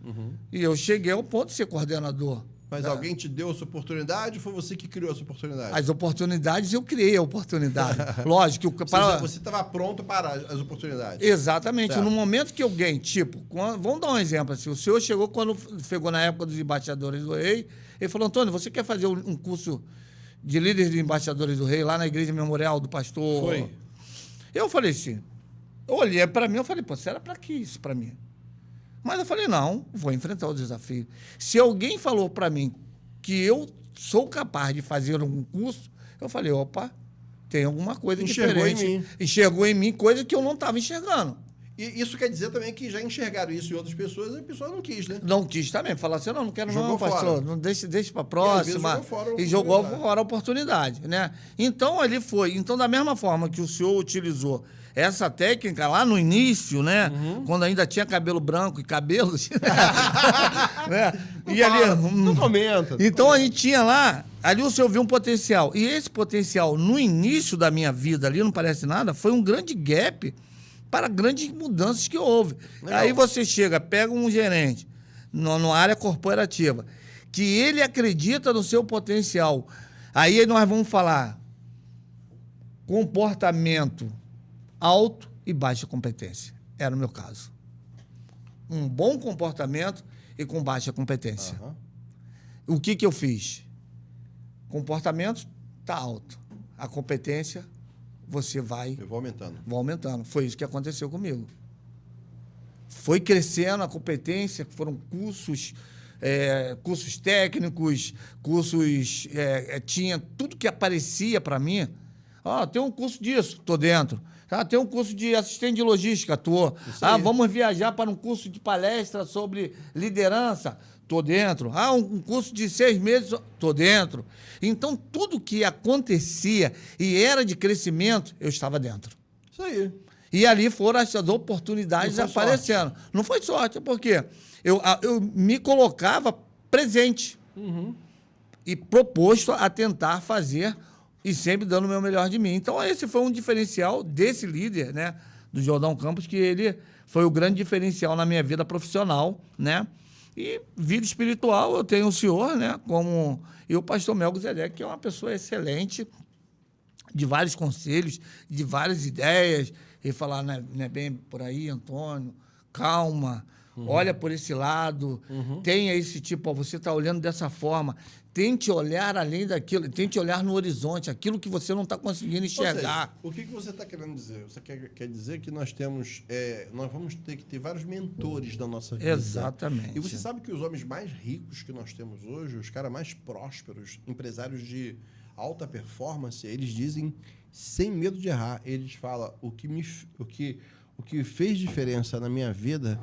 Uhum. E eu cheguei ao ponto de ser coordenador. Mas alguém te deu essa oportunidade ou foi você que criou essa oportunidade? As oportunidades, eu criei a oportunidade. Lógico. Você estava pronto para as oportunidades. Exatamente. Certo. No momento que alguém, vamos dar um exemplo assim. O senhor chegou na época dos embaixadores do rei, ele falou, Antônio, você quer fazer um curso de líderes de embaixadores do rei lá na Igreja Memorial do Pastor? Foi. Eu falei assim, eu olhei para mim, eu falei, pô, será para que isso para mim? Mas eu falei, não, vou enfrentar o desafio. Se alguém falou para mim que eu sou capaz de fazer um curso, eu falei, opa, tem alguma coisa diferente. Enxergou em mim coisa que eu não estava enxergando. E isso quer dizer também que já enxergaram isso em outras pessoas e a pessoa não quis, né? Não quis também. Falar assim, não quero jogou não, pastor. Fora. Não deixa para a próxima. E jogou fora a oportunidade, né? Então, ali foi. Então, da mesma forma que o senhor utilizou essa técnica lá no início, né? Uhum. Quando ainda tinha cabelo branco e cabelos. Né? E ali, não comenta. Então, a gente tinha lá... Ali o senhor viu um potencial. E esse potencial, no início da minha vida ali, não parece nada, foi um grande gap para grandes mudanças que houve. Legal. Aí você chega, pega um gerente na área corporativa, que ele acredita no seu potencial. Aí nós vamos falar comportamento alto e baixa competência. Era o meu caso. Um bom comportamento e com baixa competência. Uhum. O que eu fiz? Comportamento está alto. A competência... você vai... Eu vou aumentando. Vou aumentando. Foi isso que aconteceu comigo. Foi crescendo a competência, foram cursos, cursos técnicos, cursos... tinha tudo que aparecia para mim. Tem um curso disso, estou dentro. Tem um curso de assistente de logística, estou. Vamos viajar para um curso de palestra sobre liderança, estou dentro. Um curso de 6 meses, estou dentro. Então, tudo que acontecia e era de crescimento, eu estava dentro. Isso aí. E ali foram as oportunidades aparecendo. Não foi sorte, porque eu me colocava presente. e proposto a tentar fazer e sempre dando o meu melhor de mim. Então, esse foi um diferencial desse líder, né, do Jordão Campos, que ele foi o grande diferencial na minha vida profissional, né? E vida espiritual, eu tenho o senhor, né, como e o pastor Melgo Zedek, que é uma pessoa excelente, de vários conselhos, de várias ideias. Ele falar, não é bem por aí, Antônio, calma, olha por esse lado, tenha esse tipo, ó, você está olhando dessa forma, tente olhar além daquilo, tente olhar no horizonte, aquilo que você não está conseguindo enxergar. Ou seja, o que você está querendo dizer? Você quer dizer que nós temos, nós vamos ter que ter vários mentores na nossa vida. Exatamente. E você sabe que os homens mais ricos que nós temos hoje, os caras mais prósperos, empresários de alta performance, eles dizem sem medo de errar, eles falam o que fez diferença na minha vida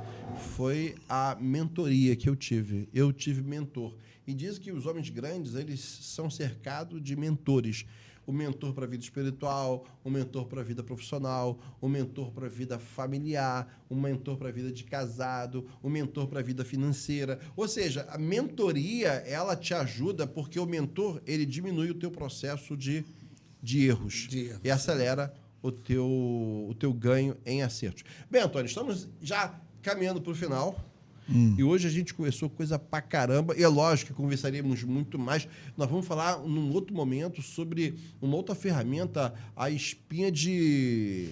foi a mentoria que eu tive. Eu tive mentor. E diz que os homens grandes, eles são cercados de mentores. O mentor para a vida espiritual, o mentor para a vida profissional, o mentor para a vida familiar, o mentor para a vida de casado, o mentor para a vida financeira. Ou seja, a mentoria, ela te ajuda porque o mentor, ele diminui o teu processo de erros e acelera o teu ganho em acertos. Bem, Antônio, estamos já caminhando para o final. E hoje a gente conversou coisa pra caramba. E é lógico que conversaríamos muito mais. Nós vamos falar num outro momento sobre uma outra ferramenta, a espinha de...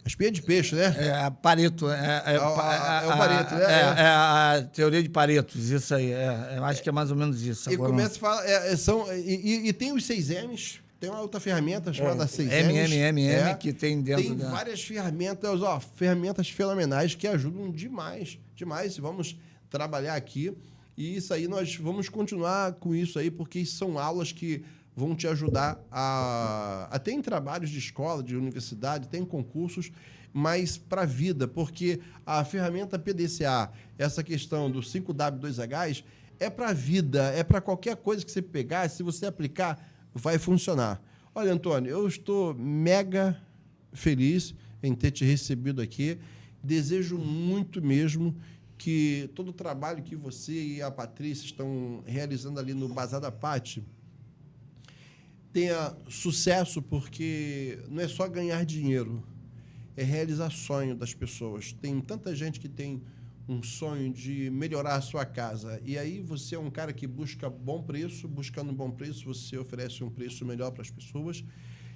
a espinha de peixe, né? É Pareto. É o Pareto, né? É a teoria de Paretos, isso aí. Eu acho que é mais ou menos isso. E começa a falar... E tem os 6 M's. Tem uma outra ferramenta chamada 6 MMM, que tem dentro Tem várias ferramentas, ferramentas fenomenais que ajudam demais. Vamos trabalhar aqui. E isso aí, nós vamos continuar com isso aí, porque são aulas que vão te ajudar até em trabalhos de escola, de universidade, tem concursos, mas para a vida, porque a ferramenta PDCA, essa questão do 5W2Hs, é para a vida, é para qualquer coisa que você pegar, se você aplicar, vai funcionar. Olha, Antônio, eu estou mega feliz em ter te recebido aqui. Desejo muito mesmo que todo o trabalho que você e a Patrícia estão realizando ali no Bazar da Pati tenha sucesso, porque não é só ganhar dinheiro, é realizar sonho das pessoas. Tem tanta gente que tem um sonho de melhorar a sua casa. E aí você é um cara que busca bom preço, buscando um bom preço, você oferece um preço melhor para as pessoas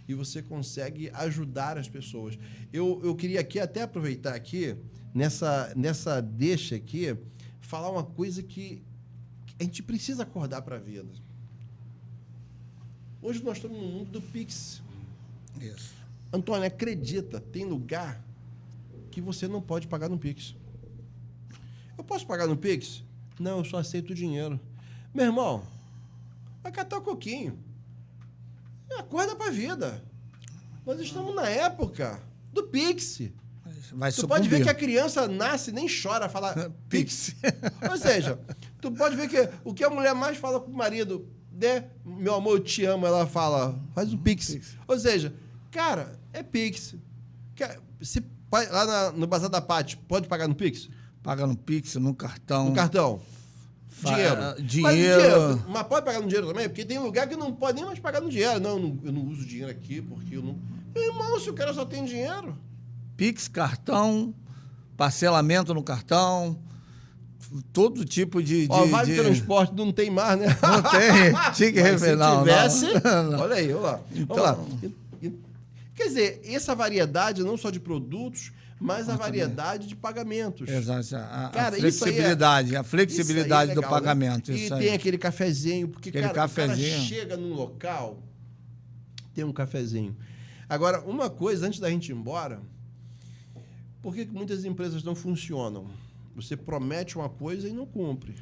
e você consegue ajudar as pessoas. Eu queria aqui até aproveitar aqui, nessa deixa aqui, falar uma coisa que a gente precisa acordar para a vida. Hoje nós estamos no mundo do Pix. Isso. Antônio, acredita, tem lugar que você não pode pagar no Pix. Eu posso pagar no Pix? Não, eu só aceito o dinheiro. Meu irmão, vai catar o coquinho. Acorda pra vida. Nós estamos na época do Pix. Tu pode ver que a criança nasce e nem chora, fala Pix. Ou seja, tu pode ver que o que a mulher mais fala pro marido, né? Meu amor, eu te amo, ela fala, faz o Pix. Ou seja, cara, é Pix. Se, lá no Bazar da Pati, pode pagar no Pix? Paga no Pix, no cartão. No cartão. Dinheiro. Mas pode pagar no dinheiro também? Porque tem lugar que não pode nem mais pagar no dinheiro. Não, eu não uso dinheiro aqui porque eu não... Meu irmão, se o cara só tem dinheiro... Pix, cartão, parcelamento no cartão, todo tipo de... Vale transporte não tem mais, né? Não tem, tinha que revelar. Se tivesse... Não. Olha aí, vamos lá. Então, vamos lá. Quer dizer, essa variedade não só de produtos, mas a variedade de pagamentos. Exato. Cara, a flexibilidade do pagamento. Né? E tem aquele cafezinho, porque o cara chega num local, tem um cafezinho. Agora, uma coisa, antes da gente ir embora, por que muitas empresas não funcionam? Você promete uma coisa e não cumpre.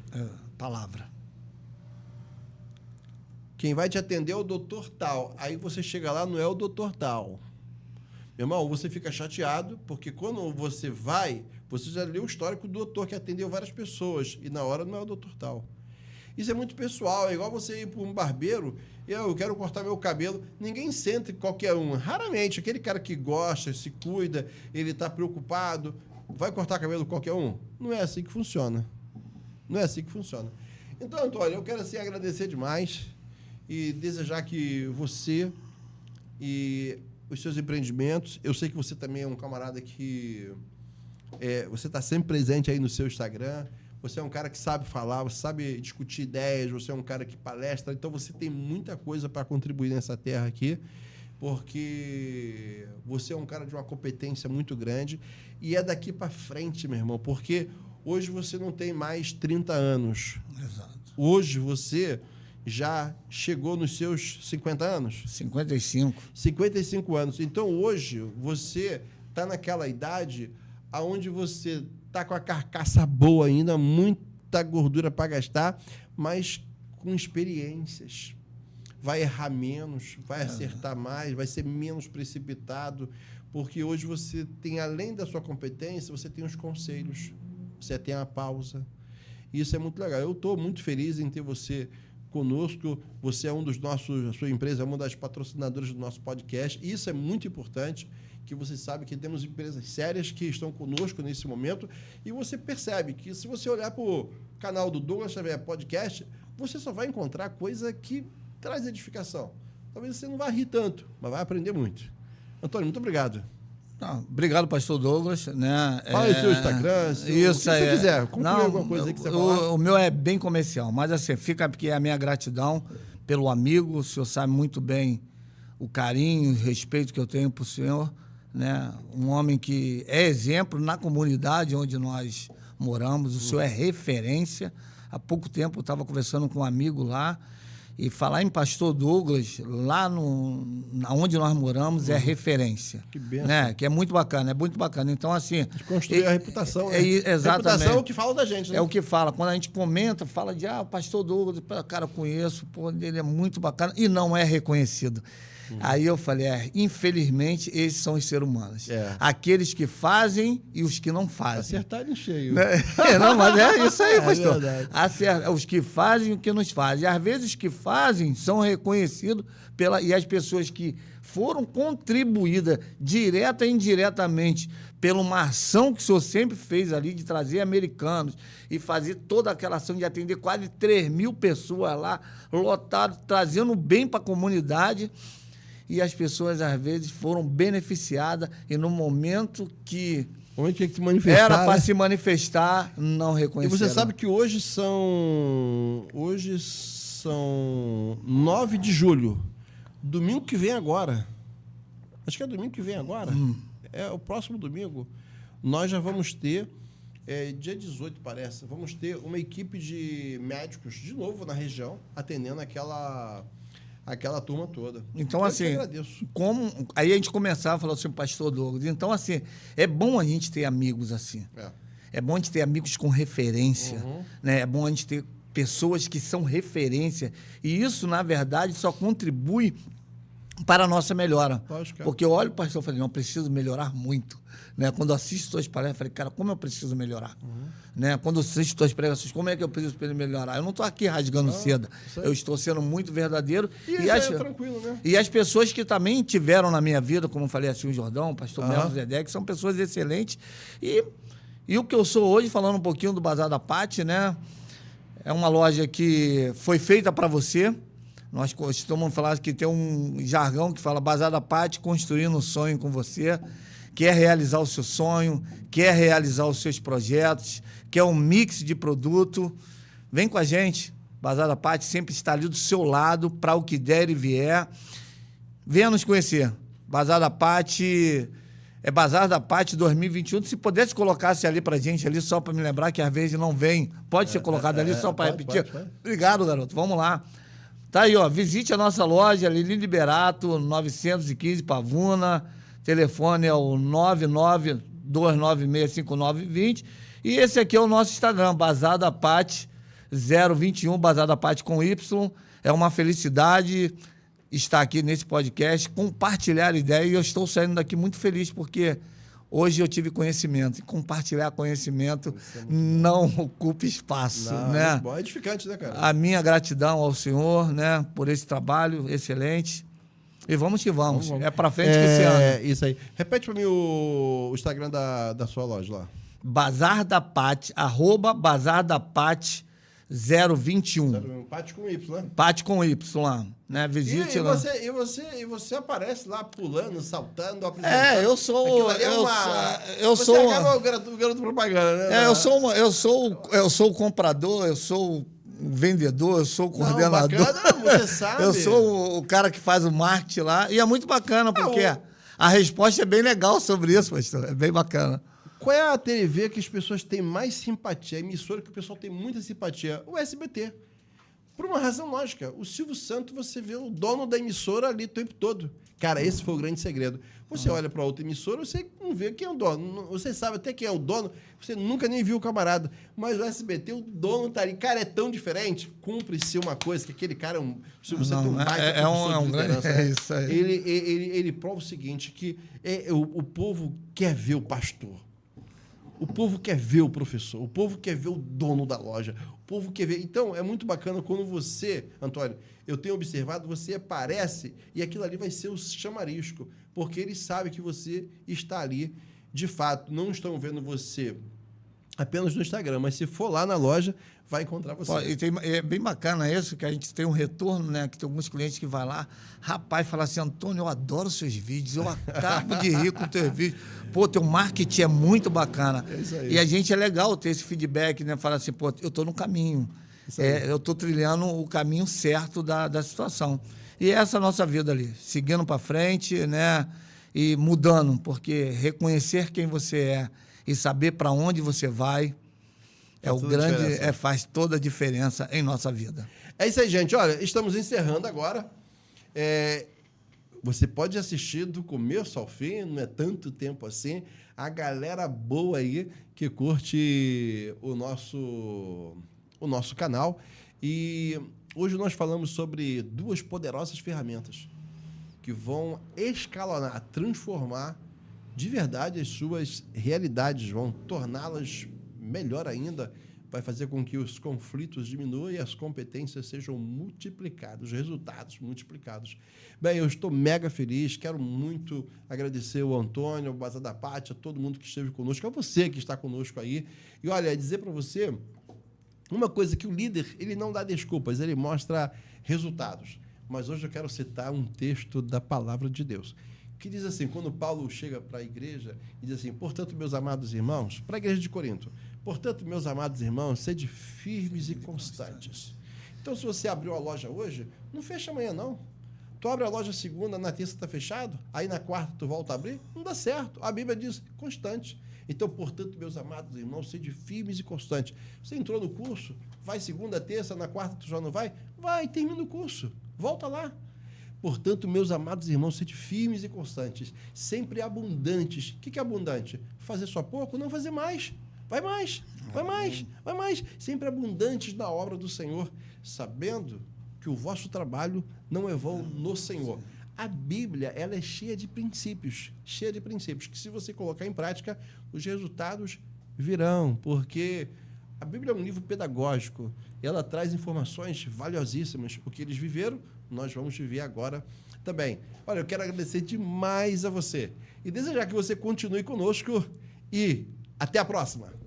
Palavra. Quem vai te atender é o doutor tal. Aí você chega lá, não é o doutor tal. Meu irmão, você fica chateado, porque quando você vai, você já leu o histórico do doutor que atendeu várias pessoas, e na hora não é o doutor tal. Isso é muito pessoal, é igual você ir para um barbeiro, e eu quero cortar meu cabelo, ninguém senta qualquer um. Raramente, aquele cara que gosta, se cuida, ele está preocupado, vai cortar cabelo qualquer um? Não é assim que funciona. Não é assim que funciona. Então, Antônio, eu quero assim agradecer demais e desejar que você e os seus empreendimentos, eu sei que você também é um camarada que você está sempre presente aí no seu Instagram, você é um cara que sabe falar, você sabe discutir ideias, você é um cara que palestra, então você tem muita coisa para contribuir nessa terra aqui, porque você é um cara de uma competência muito grande e é daqui para frente, meu irmão, porque hoje você não tem mais 30 anos. Exato. Hoje você já chegou nos seus 50 anos? 55. 55 anos. Então, hoje, você está naquela idade onde você está com a carcaça boa ainda, muita gordura para gastar, mas com experiências. Vai errar menos, vai acertar mais, vai ser menos precipitado, porque hoje você tem, além da sua competência, você tem os conselhos, você tem a pausa. Isso é muito legal. Eu estou muito feliz em ter você conosco. Você é um dos nossos, a sua empresa é uma das patrocinadoras do nosso podcast. E isso é muito importante, que você sabe que temos empresas sérias que estão conosco nesse momento. E você percebe que, se você olhar para o canal do Douglas Xavier Podcast, você só vai encontrar coisa que traz edificação. Talvez você não vá rir tanto, mas vai aprender muito. Antônio, muito obrigado. Obrigado, pastor Douglas. Né? Fala aí o seu Instagram, se você quiser. Conclui alguma coisa aí que você falar. O meu é bem comercial, mas assim, fica aqui a minha gratidão pelo amigo. O senhor sabe muito bem o carinho e o respeito que eu tenho por senhor. Né? Um homem que é exemplo na comunidade onde nós moramos. O senhor é referência. Há pouco tempo eu estava conversando com um amigo lá, e falar em pastor Douglas, lá onde nós moramos, é referência. Que benção. Né? Que é muito bacana, é muito bacana. Então, assim... Construir a reputação, né? Exatamente. A reputação é o que fala da gente, né? É o que fala. Quando a gente comenta, fala de, o pastor Douglas, cara, eu conheço, pô, ele é muito bacana, e não é reconhecido. Aí eu falei, infelizmente, esses são os seres humanos. Aqueles que fazem e os que não fazem. Acertar em cheio. Não, mas é isso aí, pastor. Verdade. Os que fazem e os que não fazem. E às vezes os que fazem são reconhecidos e as pessoas que foram contribuídas direta e indiretamente pela uma ação que o senhor sempre fez ali de trazer americanos e fazer toda aquela ação de atender quase 3.000 pessoas lá, lotado, trazendo bem para a comunidade. E as pessoas, às vezes, foram beneficiadas e no momento que onde tinha que se manifestar, era para se manifestar, não reconheceram. E você sabe que hoje são 9 de julho. Domingo que vem agora. Acho que é domingo que vem agora. É o próximo domingo. Nós já vamos ter, dia 18 parece, vamos ter uma equipe de médicos de novo na região, atendendo aquela turma toda. Então, assim, aí a gente começava a falar assim, pastor Douglas, então, assim, é bom a gente ter amigos assim. É bom a gente ter amigos com referência, né? É bom a gente ter pessoas que são referência. E isso, na verdade, só contribui para a nossa melhora. Porque eu olho o pastor e falei, não, eu preciso melhorar muito. Né? Quando eu assisto suas palestras, eu falei, cara, como eu preciso melhorar? Né? Quando eu assisto suas pregações, como é que eu preciso melhorar? Eu não estou aqui rasgando seda. Eu estou sendo muito verdadeiro. E tranquilo, né? E as pessoas que também tiveram na minha vida, como eu falei assim, o Jordão, o pastor Melo Zedek, são pessoas excelentes. E o que eu sou hoje, falando um pouquinho do Bazar da Pati, né? É uma loja que foi feita para você. Nós costumamos falar que tem um jargão que fala Bazar da Pati, construindo um sonho com você. Quer realizar o seu sonho, quer realizar os seus projetos, quer um mix de produto. Vem com a gente. Bazar da Pati sempre está ali do seu lado para o que der e vier. Venha nos conhecer. Bazar da Pati... É Bazar da Pati 2021. Se pudesse colocasse ali pra gente, ali só para me lembrar que às vezes não vem. Pode ser colocado ali só para repetir? Pode. Obrigado, garoto. Vamos lá. Tá aí, ó. Visite a nossa loja, Lili Liberato, 915 Pavuna. Telefone é o 992965920. E esse aqui é o nosso Instagram, Bazar da Pati 021, Bazar da Pati com Y. É uma felicidade estar aqui nesse podcast, compartilhar ideia, e eu estou saindo daqui muito feliz, porque hoje eu tive conhecimento, e compartilhar conhecimento não ocupa espaço, né? Bom, é edificante, né, cara? A minha gratidão ao senhor, né, por esse trabalho excelente, e vamos que vamos. É pra frente que esse ano. É, isso aí. Repete pra mim o Instagram da sua loja lá. Bazar da Pati, @Bazar da Pati 021. Pátio com Y, né? Pátio com Y lá, né? Visite lá. E você aparece lá pulando, saltando, apresentando. Eu sou... Você acaba o garoto propaganda, né? Eu sou o comprador, eu sou o vendedor, eu sou o coordenador. Não, bacana, você sabe. Eu sou o cara que faz o marketing lá. E é muito bacana, porque a resposta é bem legal sobre isso, pastor. É bem bacana. Qual é a TV que as pessoas têm mais simpatia? A emissora que o pessoal tem muita simpatia? O SBT. Por uma razão lógica. O Silvio Santos, você vê o dono da emissora ali o tempo todo. Cara, esse foi o grande segredo. Você olha para outra emissora, você não vê quem é o dono. Você sabe até quem é o dono, você nunca nem viu o camarada. Mas o SBT, o dono tá ali. Cara, é tão diferente. Cumpre-se uma coisa, que aquele cara é um... O Silvio Santos é um baita um grande... Né? isso aí. Ele prova o seguinte, que o povo quer ver o pastor. O povo quer ver o professor, o povo quer ver o dono da loja, o povo quer ver... Então, é muito bacana quando você, Antônio, eu tenho observado, você aparece e aquilo ali vai ser o chamarisco, porque eles sabem que você está ali, de fato, não estão vendo você apenas no Instagram, mas se for lá na loja, vai encontrar você. É bem bacana isso, que a gente tem um retorno, né? Que tem alguns clientes que vai lá, rapaz, fala assim, Antônio, eu adoro seus vídeos, eu acabo de rir com teus vídeos. Pô, teu marketing é muito bacana. É isso aí. E a gente é legal ter esse feedback, né? Falar assim, pô, eu tô no caminho. Eu tô trilhando o caminho certo da situação. E essa é a nossa vida ali, seguindo para frente, né? E mudando, porque reconhecer quem você é e saber para onde você vai faz toda a diferença em nossa vida. É isso aí, gente. Olha, estamos encerrando agora. Você pode assistir do começo ao fim, não é tanto tempo assim. A galera boa aí que curte o nosso canal. E hoje nós falamos sobre 2 poderosas ferramentas que vão escalonar, transformar de verdade as suas realidades, vão torná-las melhor ainda, vai fazer com que os conflitos diminuam e as competências sejam multiplicadas, os resultados multiplicados. Bem, eu estou mega feliz, quero muito agradecer o Antônio, o Bazar da Pátria, todo mundo que esteve conosco, a você que está conosco aí. E olha, dizer para você uma coisa, que o líder, ele não dá desculpas, ele mostra resultados. Mas hoje eu quero citar um texto da Palavra de Deus, que diz assim, quando Paulo chega para a igreja e diz assim, portanto, meus amados irmãos, para a igreja de Corinto, portanto, meus amados irmãos, sede firmes e constantes. Então, se você abriu a loja hoje, não fecha amanhã, não. Tu abre a loja segunda, na terça está fechado, aí na quarta tu volta a abrir, não dá certo. A Bíblia diz constante. Então, portanto, meus amados irmãos, sede firmes e constantes. Você entrou no curso, vai segunda, terça, na quarta tu já não vai? Vai, termina o curso, volta lá. Portanto, meus amados irmãos, sede firmes e constantes, sempre abundantes. O que é abundante? Fazer só pouco? Não fazer mais. Vai mais, vai mais, vai mais. Sempre abundantes na obra do Senhor, sabendo que o vosso trabalho não é vão no Senhor. A Bíblia, ela é cheia de princípios, que se você colocar em prática, os resultados virão, porque a Bíblia é um livro pedagógico, ela traz informações valiosíssimas. O que eles viveram, nós vamos viver agora também. Olha, eu quero agradecer demais a você e desejar que você continue conosco e até a próxima.